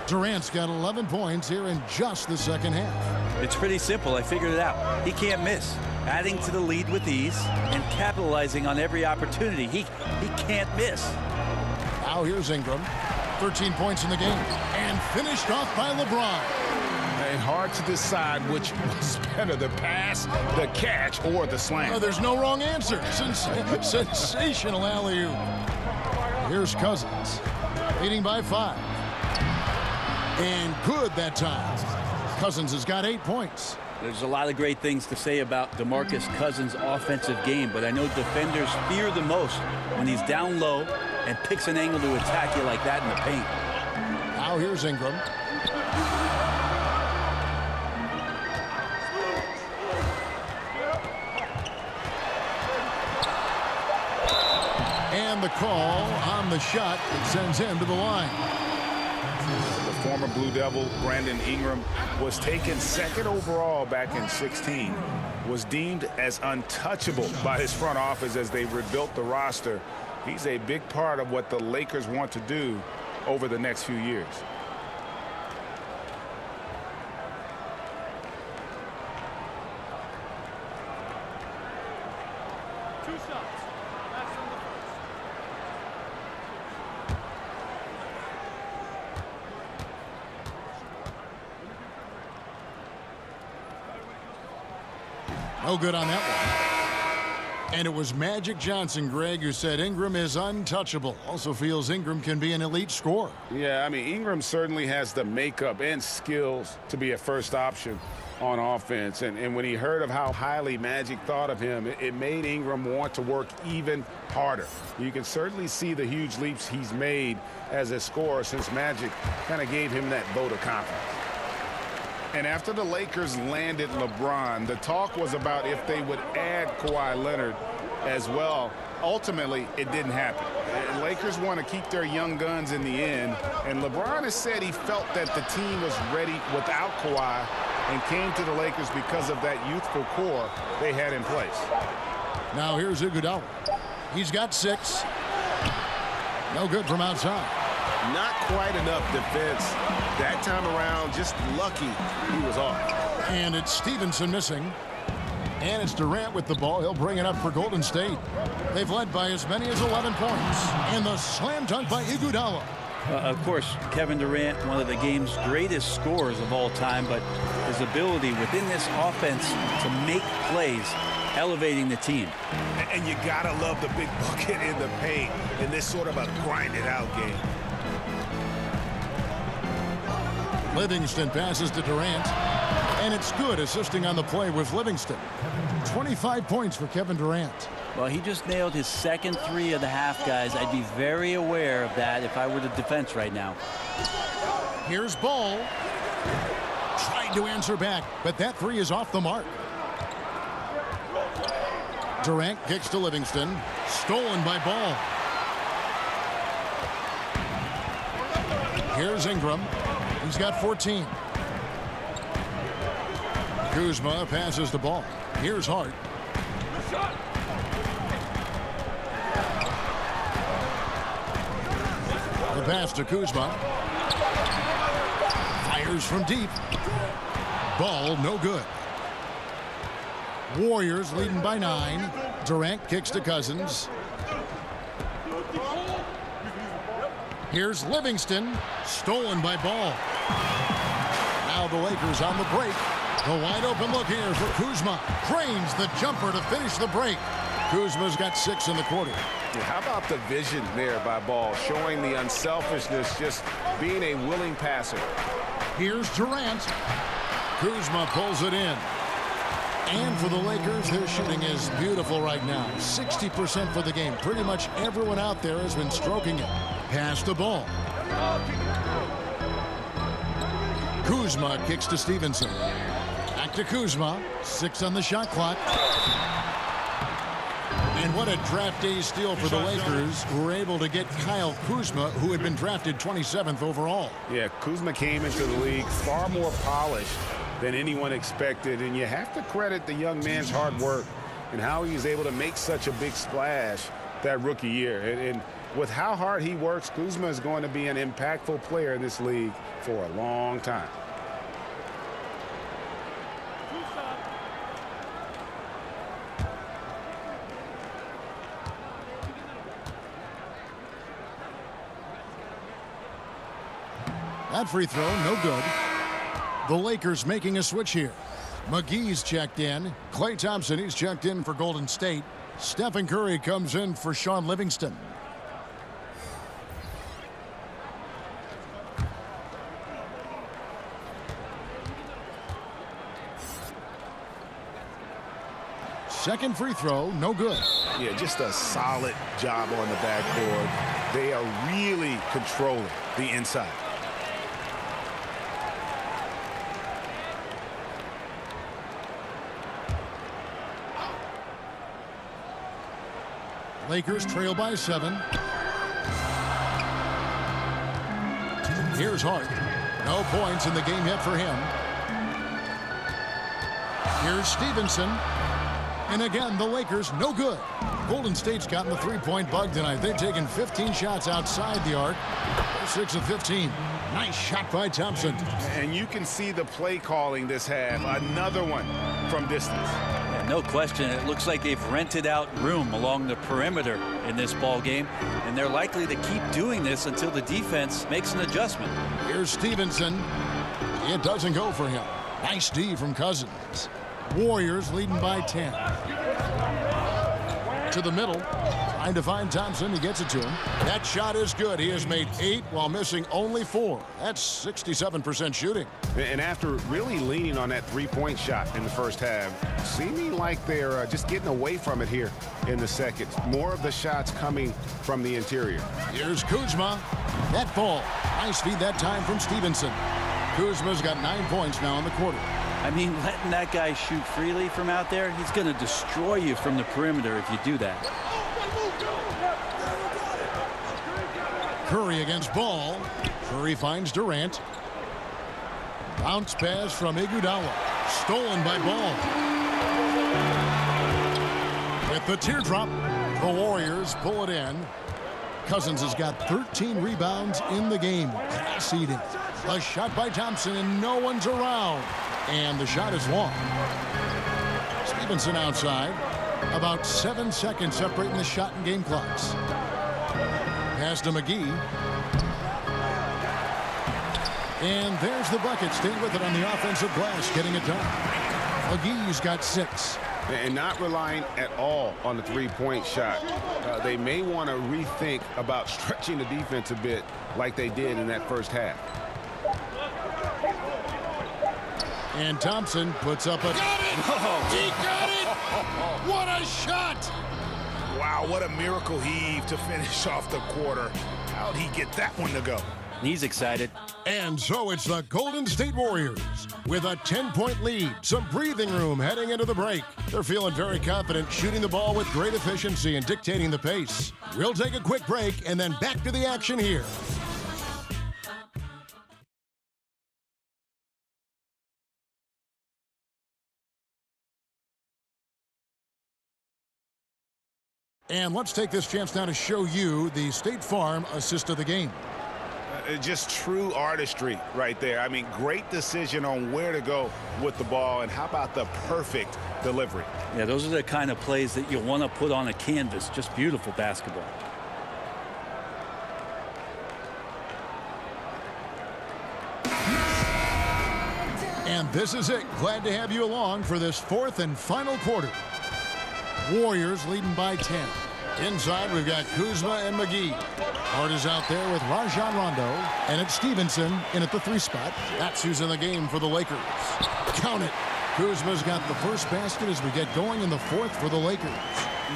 Durant's got 11 points here in just the second half. It's pretty simple. I figured it out. He can't miss. Adding to the lead with ease and capitalizing on every opportunity. He can't miss. Now here's Ingram. 13 points in the game. And finished off by LeBron. And hard to decide which was better, the pass, the catch, or the slam. Oh, there's no wrong answer. Sensational alley-oop. Here's Cousins. Leading by 5. And good that time. Cousins has got 8 points. There's a lot of great things to say about DeMarcus Cousins' offensive game, but I know defenders fear the most when he's down low and picks an angle to attack you like that in the paint. Now here's Ingram. And the call on the shot that sends him to the line. The former Blue Devil, Brandon Ingram, was taken second overall back in 16, was deemed as untouchable by his front office as they rebuilt the roster. He's a big part of what the Lakers want to do over the next few years. No good on that one. And it was Magic Johnson, Greg, who said Ingram is untouchable. Also feels Ingram can be an elite scorer. Yeah, I mean, Ingram certainly has the makeup and skills to be a first option on offense. And when he heard of how highly Magic thought of him, it made Ingram want to work even harder. You can certainly see the huge leaps he's made as a scorer since Magic kind of gave him that vote of confidence. And after the Lakers landed LeBron, the talk was about if they would add Kawhi Leonard as well. Ultimately, it didn't happen. The Lakers want to keep their young guns in the end. And LeBron has said he felt that the team was ready without Kawhi and came to the Lakers because of that youthful core they had in place. Now here's Iguodala. He's got 6. No good from outside. Not quite enough defense. That time around, just lucky he was off. And it's Stevenson missing. And it's Durant with the ball. He'll bring it up for Golden State. They've led by as many as 11 points. And the slam dunk by Iguodala. Of course, Kevin Durant, one of the game's greatest scorers of all time, but his ability within this offense to make plays, elevating the team. And you gotta love the big bucket in the paint in this sort of a grinded-out game. Livingston passes to Durant. And it's good, assisting on the play with Livingston. 25 points for Kevin Durant. Well, he just nailed his second 3 of the half, guys. I'd be very aware of that if I were the defense right now. Here's Ball. Tried to answer back, but that 3 is off the mark. Durant kicks to Livingston. Stolen by Ball. Here's Ingram. He's got 14. Kuzma passes the ball. Here's Hart. The pass to Kuzma. Fires from deep. Ball no good. Warriors leading by 9. Durant kicks to Cousins. Here's Livingston. Stolen by Ball. Now the Lakers on the break. The wide open look here for Kuzma. Cranes the jumper to finish the break. Kuzma's got 6 in the quarter. Yeah, how about the vision there by Ball, showing the unselfishness, just being a willing passer. Here's Durant. Kuzma pulls it in. And for the Lakers, their shooting is beautiful right now. 60% for the game. Pretty much everyone out there has been stroking it. Pass the ball. Kuzma kicks to Stevenson. Back to Kuzma. 6 on the shot clock. And what a draft day steal for the Lakers, who were able to get Kyle Kuzma, who had been drafted 27th overall. Yeah, Kuzma came into the league far more polished than anyone expected, and you have to credit the young man's hard work and how he was able to make such a big splash that rookie year. And with how hard he works, Kuzma is going to be an impactful player in this league for a long time. That free throw, no good. The Lakers making a switch here. McGee's checked in. Klay Thompson, he's checked in for Golden State. Stephen Curry comes in for Sean Livingston. Second free throw, no good. Yeah, just a solid job on the backboard. They are really controlling the inside. Lakers trail by 7. Here's Hart. No points in the game yet for him. Here's Stevenson. And again, the Lakers, no good. Golden State's gotten the three-point bug tonight. They've taken 15 shots outside the arc. 6 of 15. Nice shot by Thompson. And you can see the play calling this half. Another one from distance. Yeah, no question. It looks like they've rented out room along the perimeter in this ball game, and they're likely to keep doing this until the defense makes an adjustment. Here's Stevenson. It doesn't go for him. Nice D from Cousins. Warriors leading by 10. To the middle. Trying to find Thompson. He gets it to him. That shot is good. He has made 8 while missing only 4. That's 67% shooting. And after really leaning on that three-point shot in the first half, seeming like they're just getting away from it here in the second. More of the shots coming from the interior. Here's Kuzma. That ball. Nice feed that time from Stevenson. Kuzma's got 9 points now in the quarter. I mean, letting that guy shoot freely from out there, he's going to destroy you from the perimeter if you do that. Curry against Ball. Curry finds Durant. Bounce pass from Iguodala. Stolen by Ball. With the teardrop, the Warriors pull it in. Cousins has got 13 rebounds in the game. Seeding. A shot by Thompson, and no one's around. And the shot is long. Stevenson outside. About 7 seconds separating the shot and game clocks. Pass to McGee. And there's the bucket. Staying with it on the offensive glass, getting it done. McGee's got 6. And not relying at all on the three-point shot. They may want to rethink about stretching the defense a bit like they did in that first half. And Thompson puts up a... Got it! He got it! What a shot! Wow, what a miracle heave to finish off the quarter. How'd he get that one to go? He's excited. And so it's the Golden State Warriors with a 10-point lead, some breathing room heading into the break. They're feeling very confident, shooting the ball with great efficiency and dictating the pace. We'll take a quick break and then back to the action here. And let's take this chance now to show you the State Farm assist of the game. Just true artistry right there. I mean, great decision on where to go with the ball, and how about the perfect delivery? Yeah, those are the kind of plays that you want to put on a canvas. Just beautiful basketball. And this is it. Glad to have you along for this 4th and final quarter. Warriors leading by 10. Inside, we've got Kuzma and McGee. Hart is out there with Rajon Rondo. And it's Stevenson in at the 3 spot. That's who's in the game for the Lakers. Count it. Kuzma's got the first basket as we get going in the 4th for the Lakers.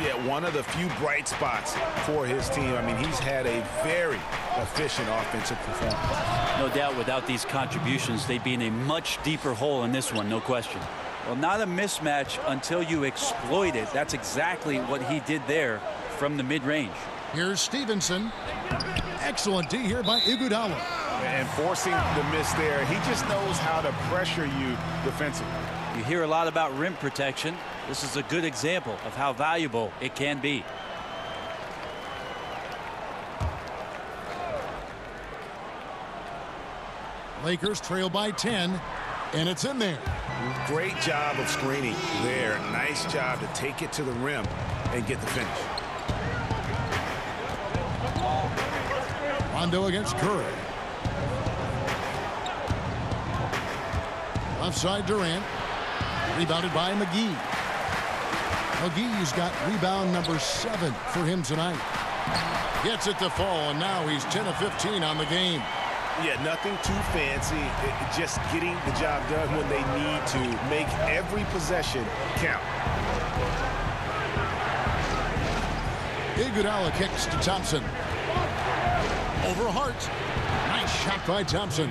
Yeah, one of the few bright spots for his team. I mean, he's had a very efficient offensive performance. No doubt without these contributions, they'd be in a much deeper hole in this one, no question. Well, not a mismatch until you exploit it. That's exactly what he did there from the mid-range. Here's Stevenson. Excellent D here by Iguodala. And forcing the miss there, he just knows how to pressure you defensively. You hear a lot about rim protection. This is a good example of how valuable it can be. Lakers trail by 10, and it's in there. Great job of screening there. Nice job to take it to the rim and get the finish. Rondo against Curry. Left side Durant. Rebounded by McGee. McGee's got rebound number 7 for him tonight. Gets it to fall, and now he's 10 of 15 on the game. Yeah, nothing too fancy. Just getting the job done when they need to. Make every possession count. Iguodala kicks to Thompson. over Hart. Nice shot by Thompson.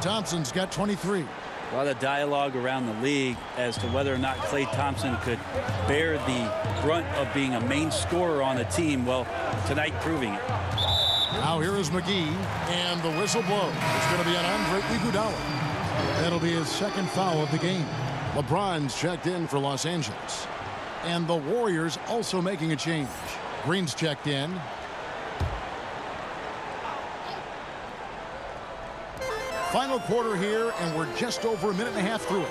Thompson's got 23. A lot of dialogue around the league as to whether or not Klay Thompson could bear the brunt of being a main scorer on a team. Well, tonight proving it. Now here is McGee, and the whistle blows. It's going to be on Andre Iguodala. That'll be his second foul of the game. LeBron's checked in for Los Angeles. And the Warriors also making a change. Green's checked in. Final quarter here, and we're just over a minute and a half through it.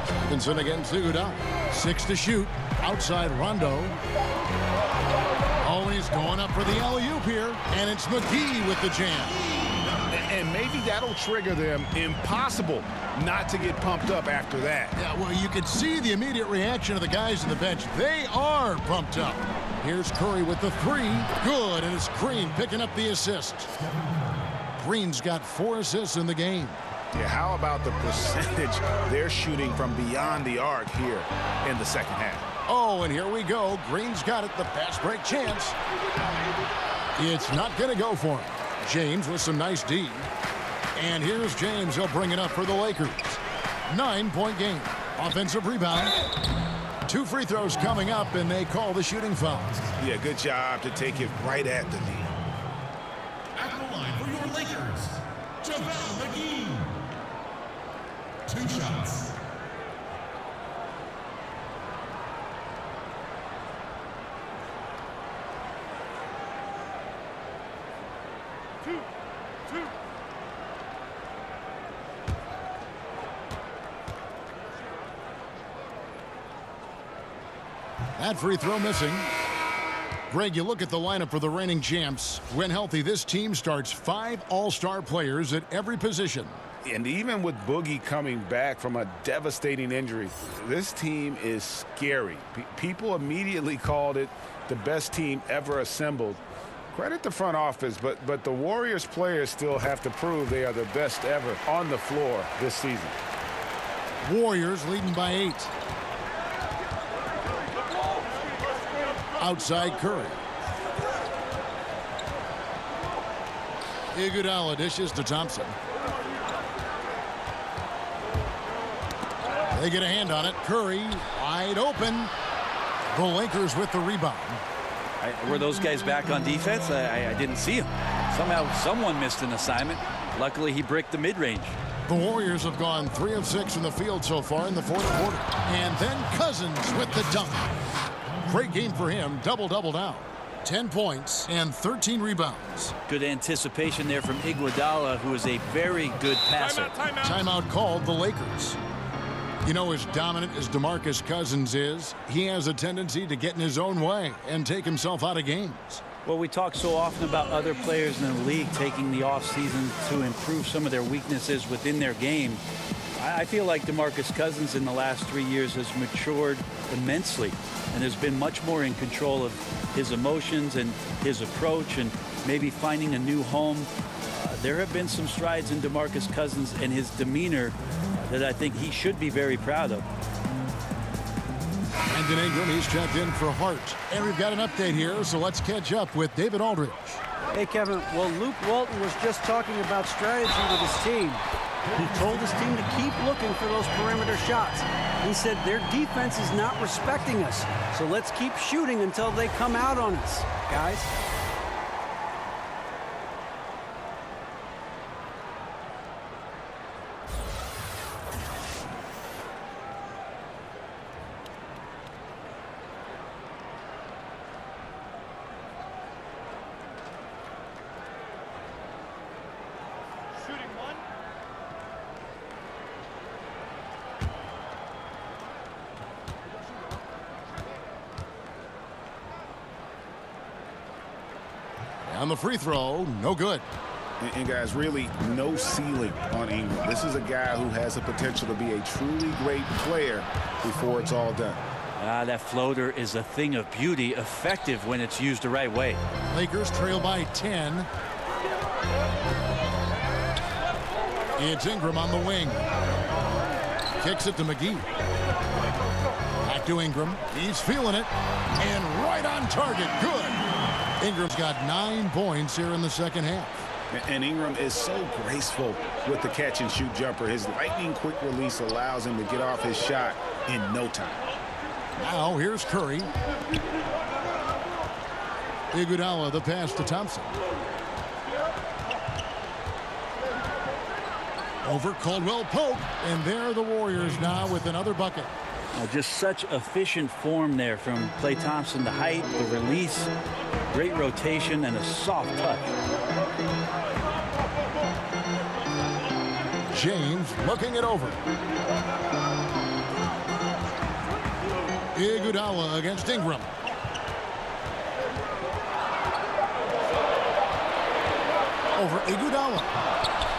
Stevenson against Iguodala. 6 to shoot. Outside Rondo. Oh, he's going up for the alley-oop here, and it's McGee with the jam. And maybe that'll trigger them. Impossible not to get pumped up after that. Yeah, well, you can see the immediate reaction of the guys on the bench. They are pumped up. Here's Curry with the 3. Good, and it's Green picking up the assist. Green's got 4 assists in the game. Yeah, how about the percentage they're shooting from beyond the arc here in the second half? Oh, and here we go. Green's got it. The fast break chance. It's not going to go for him. James with some nice D. And here's James. He'll bring it up for the Lakers. 9-point game. Offensive rebound. 2 free throws coming up, and they call the shooting foul. Yeah, good job to take it right at the knee. At the line for your Lakers, JaVale McGee. 2 shots. That free throw missing. Greg, you look at the lineup for the reigning champs. When healthy, this team starts 5 all-star players at every position. And even with Boogie coming back from a devastating injury, this team is scary. People immediately called it the best team ever assembled. Credit the front office, but the Warriors players still have to prove they are the best ever on the floor this season. Warriors leading by 8. Outside Curry. Iguodala dishes to Thompson. They get a hand on it. Curry wide open. The Lakers with the rebound. Were those guys back on defense? I didn't see him. Somehow someone missed an assignment. Luckily, he bricked the mid-range. The Warriors have gone 3 of 6 from the field so far in the fourth quarter. And then Cousins with the dunk. Great game for him. Double-double now. 10 points and 13 rebounds. Good anticipation there from Iguodala, who is a very good passer. Timeout called the Lakers. You know, as dominant as DeMarcus Cousins is, he has a tendency to get in his own way and take himself out of games. Well, we talk so often about other players in the league taking the offseason to improve some of their weaknesses within their game. I feel like DeMarcus Cousins in the last 3 years has matured immensely and has been much more in control of his emotions and his approach and maybe finding a new home. There have been some strides in DeMarcus Cousins and his demeanor that I think he should be very proud of. Brandon Ingram, he's checked in for Hart. And we've got an update here, so let's catch up with David Aldridge. Hey, Kevin, well, Luke Walton was just talking about strategy with his team. He told his team to keep looking for those perimeter shots. He said their defense is not respecting us, so let's keep shooting until they come out on us, guys. On the free throw, no good. And guys, really no ceiling on Ingram. This is a guy who has the potential to be a truly great player before it's all done. That floater is a thing of beauty, effective when it's used the right way. Lakers trail by 10. It's Ingram on the wing. Kicks it to McGee. Back to Ingram. He's feeling it. And right on target. Good. Ingram's got 9 points here in the second half. And Ingram is so graceful with the catch-and-shoot jumper. His lightning-quick release allows him to get off his shot in no time. Now here's Curry. Iguodala, the pass to Thompson. Over Caldwell Pope, and there the Warriors now with another bucket. Just such efficient form there from Klay Thompson. The height, the release, great rotation, and a soft touch. James looking it over. Iguodala against Ingram. Over Iguodala.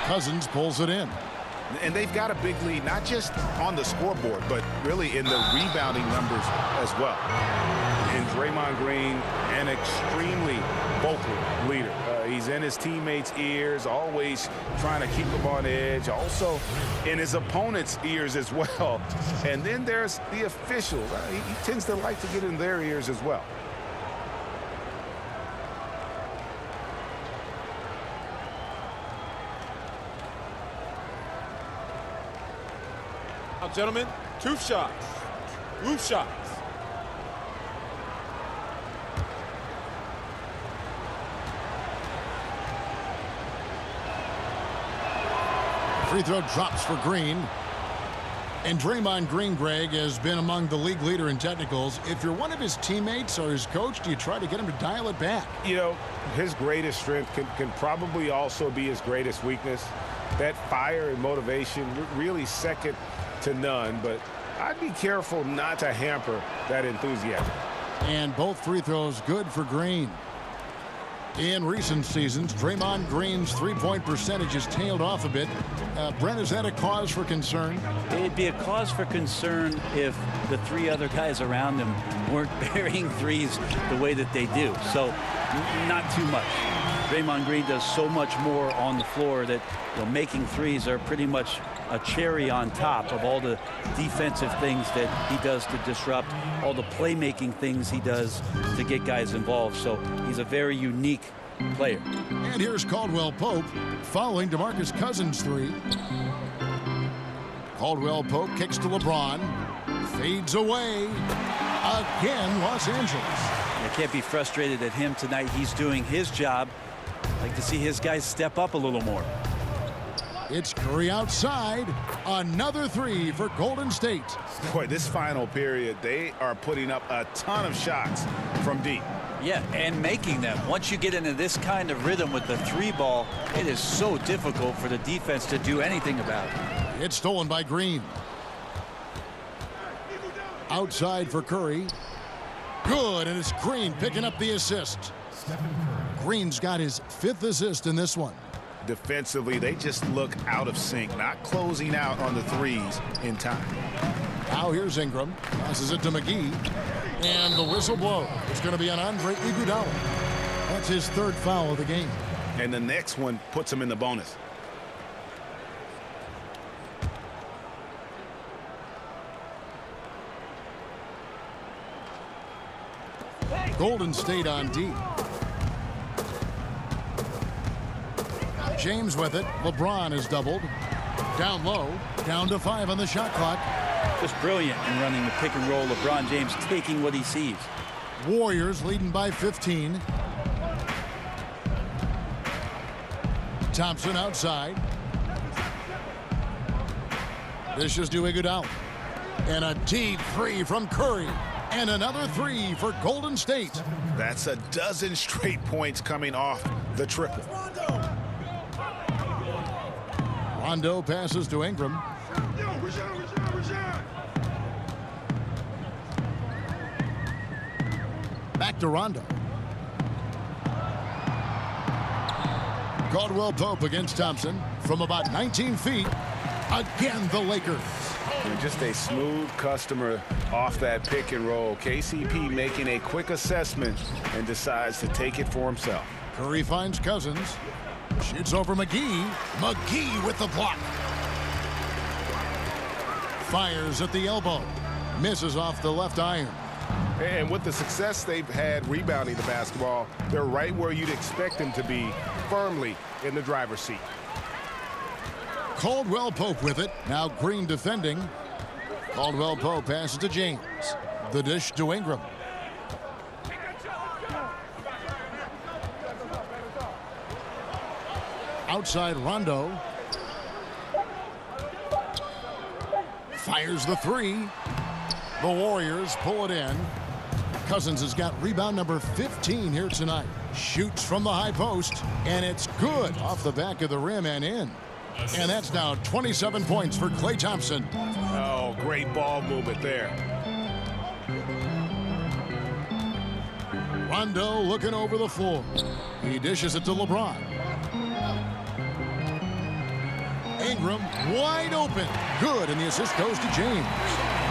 Cousins pulls it in. And they've got a big lead, not just on the scoreboard, but really in the rebounding numbers as well. And Draymond Green, an extremely vocal leader. He's in his teammates' ears, always trying to keep them on edge, also in his opponent's ears as well. And then there's the officials. He tends to like to get in their ears as well. Now, gentlemen, 2 shots. Roof shots. Free throw drops for Green. And Draymond Green, Greg, has been among the league leader in technicals. If you're one of his teammates or his coach, do you try to get him to dial it back? You know, his greatest strength can probably also be his greatest weakness. That fire and motivation, really second to none, but I'd be careful not to hamper that enthusiasm. And both free throws good for Green. In recent seasons, Draymond Green's three-point percentage has tailed off a bit. Brent, is that a cause for concern? It'd be a cause for concern if the 3 other guys around him weren't burying threes the way that they do. So, not too much. Draymond Green does so much more on the floor that, you know, making threes are pretty much a cherry on top of all the defensive things that he does to disrupt, all the playmaking things he does to get guys involved. So he's a very unique player. And here's Caldwell Pope following DeMarcus Cousins' 3. Caldwell Pope kicks to LeBron. Fades away. Again, Los Angeles. I can't be frustrated at him tonight. He's doing his job. I'd like to see his guys step up a little more. It's Curry outside. Another 3 for Golden State. Boy, this final period, they are putting up a ton of shots from deep. Yeah, and making them. Once you get into this kind of rhythm with the 3 ball, it is so difficult for the defense to do anything about it. It's stolen by Green. Outside for Curry. Good, and it's Green picking up the assist. Green's got his 5th assist in this one. Defensively, they just look out of sync, not closing out on the threes in time. Now here's Ingram. Passes it to McGee. And the whistle blows. It's going to be on Andre Iguodala. That's his 3rd foul of the game. And the next one puts him in the bonus. Golden State on D. James with it. LeBron is doubled. Down low. Down to 5 on the shot clock. Just brilliant in running the pick and roll. LeBron James taking what he sees. Warriors leading by 15. Thompson outside. This is to Iguodala. And a deep 3 from Curry. And another 3 for Golden State. That's a dozen straight points coming off the triple. Rondo passes to Ingram. Back to Rondo. Caldwell Pope against Thompson from about 19 feet. Again, the Lakers. And just a smooth customer off that pick and roll. KCP making a quick assessment and decides to take it for himself. Curry finds Cousins. Shoots over McGee. McGee with the block. Fires at the elbow. Misses off the left iron. And with the success they've had rebounding the basketball, they're right where you'd expect them to be, firmly in the driver's seat. Caldwell Pope with it. Now Green defending. Caldwell Pope passes to James. The dish to Ingram. Outside Rondo. Fires the three. The Warriors pull it in. Cousins has got rebound number 15 here tonight. Shoots from the high post, and it's good off the back of the rim and in. And that's now 27 points for Klay Thompson. Oh, great ball movement there. Rondo looking over the floor. He dishes it to LeBron. Ingram wide open. Good, and the assist goes to James.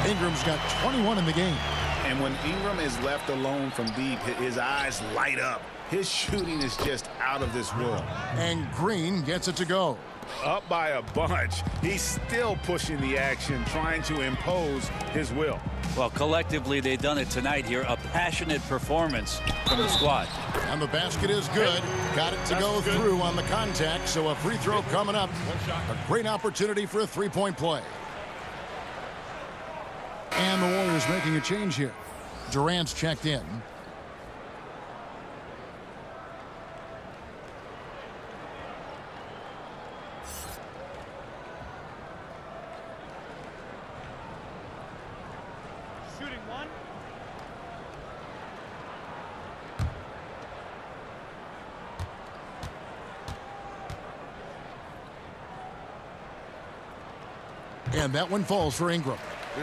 Ingram's got 21 in the game. And when Ingram is left alone from deep, his eyes light up. His shooting is just out of this world. And Green gets it to go. Up by a bunch. He's still pushing the action, trying to impose his will. Well, collectively, they've done it tonight here. A passionate performance from the squad. And the basket is good. Got it to go through on the contact, so a free throw coming up. A great opportunity for a three-point play. And the Warriors making a change here. Durant's checked in. Shooting one. And that one falls for Ingram.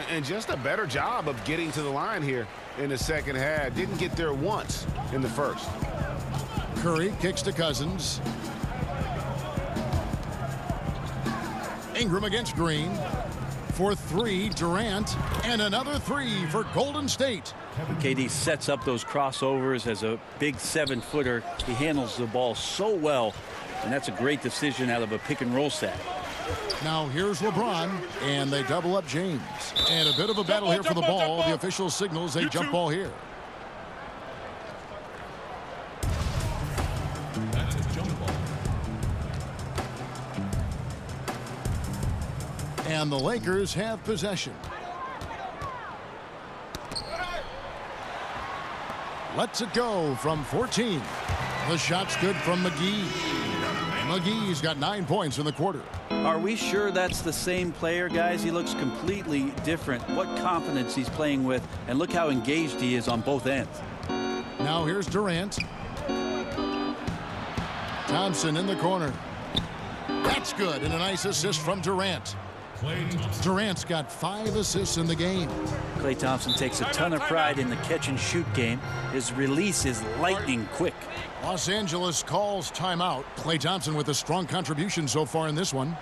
And just a better job of getting to the line here in the second half. Didn't get there once in the first. Curry kicks to Cousins. Ingram against Green. For three, Durant. And another three for Golden State. KD sets up those crossovers as a big 7-footer. He handles the ball so well, and that's a great decision out of a pick-and-roll set. Now here's LeBron, and they double up James. And a bit of a battle here for the ball. The official signals a jump ball here. That's a jump ball. And the Lakers have possession. Lets it go from 14. The shot's good from McGee. McGee's got 9 points in the quarter. Are we sure that's the same player, guys? He looks completely different. What confidence he's playing with, and look how engaged he is on both ends. Now here's Durant. Thompson in the corner. That's good, and a nice assist from Durant. Durant's got 5 assists in the game. Klay Thompson takes a ton of pride in the catch-and-shoot game. His release is lightning quick. Los Angeles calls timeout. Klay Thompson with a strong contribution so far in this one.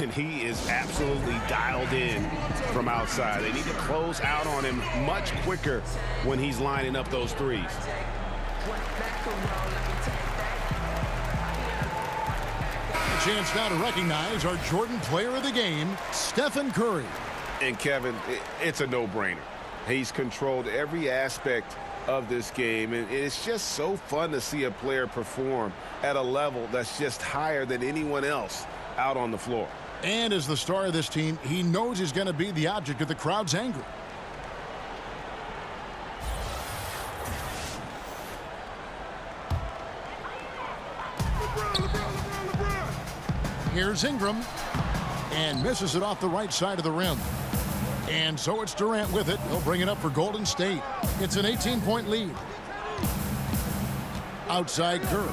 And he is absolutely dialed in from outside. They need to close out on him much quicker when he's lining up those threes. A chance now to recognize our Jordan player of the game, Stephen Curry. And Kevin, it's a no-brainer. He's controlled every aspect of this game, and it's just so fun to see a player perform at a level that's just higher than anyone else out on the floor. And as the star of this team, he knows he's going to be the object of the crowd's anger. Here's Ingram, and misses it off the right side of the rim. And so it's Durant with it. He'll bring it up for Golden State. It's an 18-point lead. Outside Curry.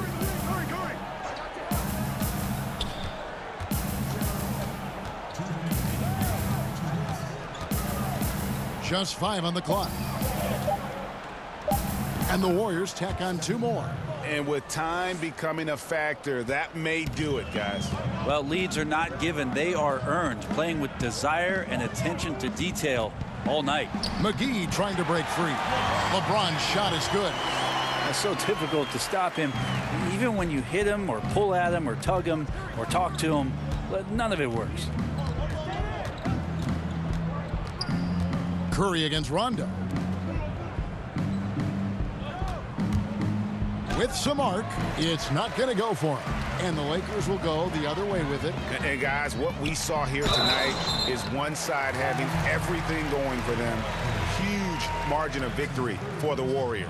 Just 5 on the clock. And the Warriors tack on 2 more. And with time becoming a factor, that may do it, guys. Well, leads are not given. They are earned, playing with desire and attention to detail all night. McGee trying to break free. LeBron's shot is good. It's so difficult to stop him. Even when you hit him or pull at him or tug him or talk to him, none of it works. Curry against Rondo. With some arc, it's not going to go for him. And the Lakers will go the other way with it. And guys, what we saw here tonight is one side having everything going for them. Huge margin of victory for the Warriors.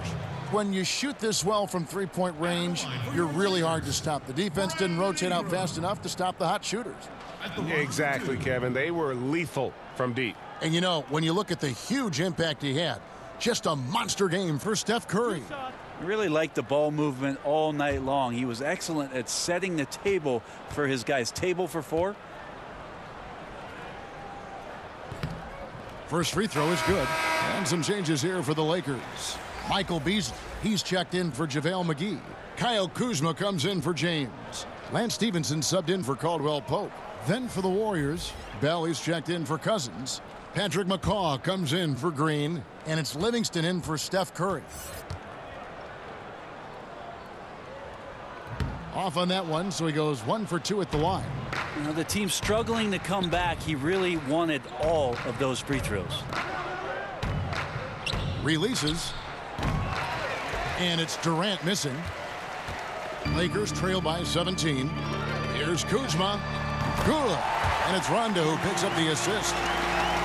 When you shoot this well from three-point range, you're really hard to stop. The defense didn't rotate out fast enough to stop the hot shooters. Exactly, Kevin. They were lethal from deep. And you know, when you look at the huge impact he had, just a monster game for Steph Curry. I really liked the ball movement all night long. He was excellent at setting the table for his guys. Table for four. First free throw is good. And some changes here for the Lakers. Michael Beasley, he's checked in for JaVale McGee. Kyle Kuzma comes in for James. Lance Stevenson subbed in for Caldwell Pope. Then for the Warriors, Bell is checked in for Cousins. Patrick McCaw comes in for Green. And it's Livingston in for Steph Curry. Off on that one, so he goes 1 for 2 at the line. You know, the team's struggling to come back. He really wanted all of those free throws. Releases. And it's Durant missing. Lakers trail by 17. Here's Kuzma. Good. And it's Rondo who picks up the assist.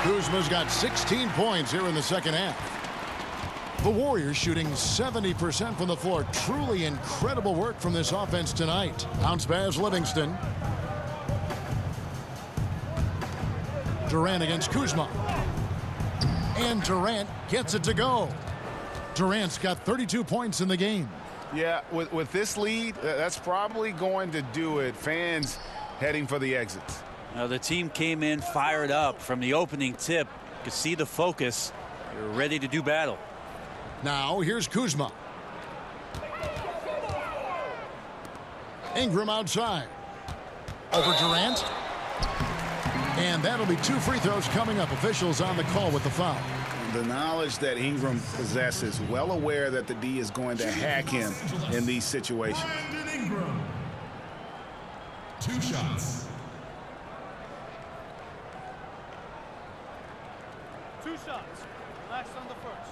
Kuzma's got 16 points here in the second half. The Warriors shooting 70% from the floor. Truly incredible work from this offense tonight. Bounce pass Livingston. Durant against Kuzma. And Durant gets it to go. Durant's got 32 points in the game. Yeah, with this lead, that's probably going to do it. Fans heading for the exits. Now the team came in fired up from the opening tip. You could see the focus. They're ready to do battle. Now here's Kuzma. Ingram outside. Over Durant. And that'll be 2 free throws coming up. Officials on the call with the foul. The knowledge that Ingram possesses, well aware that the D is going to hack him in these situations. 2 shots. 2 shots. Relax on the first.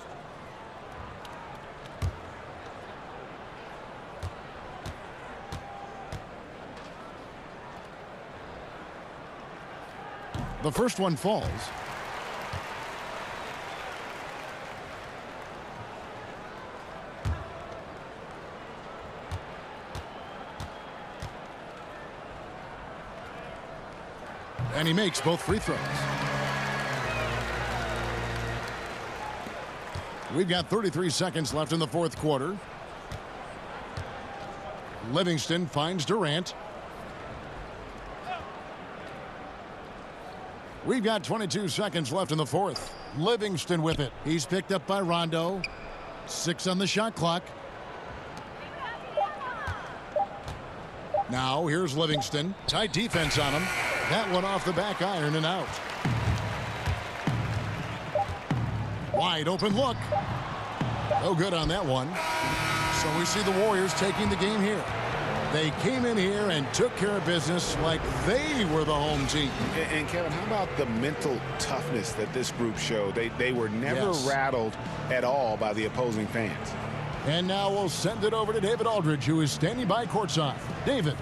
The first one falls. And he makes both free throws. We've got 33 seconds left in the fourth quarter. Livingston finds Durant. We've got 22 seconds left in the fourth. Livingston with it. He's picked up by Rondo. 6 on the shot clock. Now here's Livingston. Tight defense on him. That one off the back iron and out. Wide open look. No good on that one. So we see the Warriors taking the game here. They came in here and took care of business like they were the home team. And Kevin, how about the mental toughness that this group showed? They were never rattled at all by the opposing fans. And now we'll send it over to David Aldridge, who is standing by courtside. David.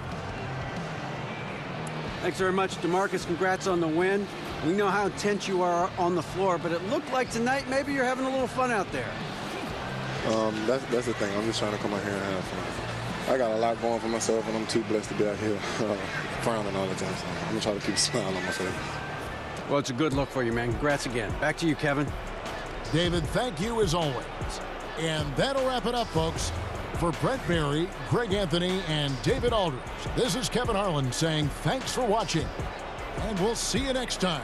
Thanks very much, DeMarcus. Congrats on the win. We know how intense you are on the floor, but it looked like tonight maybe you're having a little fun out there. That's the thing. I'm just trying to come out here and have fun. I got a lot going for myself, and I'm too blessed to be out here frowning all the time. So I'm going to try to keep a smile on my face. Well, it's a good look for you, man. Congrats again. Back to you, Kevin. David, thank you as always. And that'll wrap it up, folks. For Brent Barry, Greg Anthony, and David Aldridge, this is Kevin Harlan saying thanks for watching. And we'll see you next time.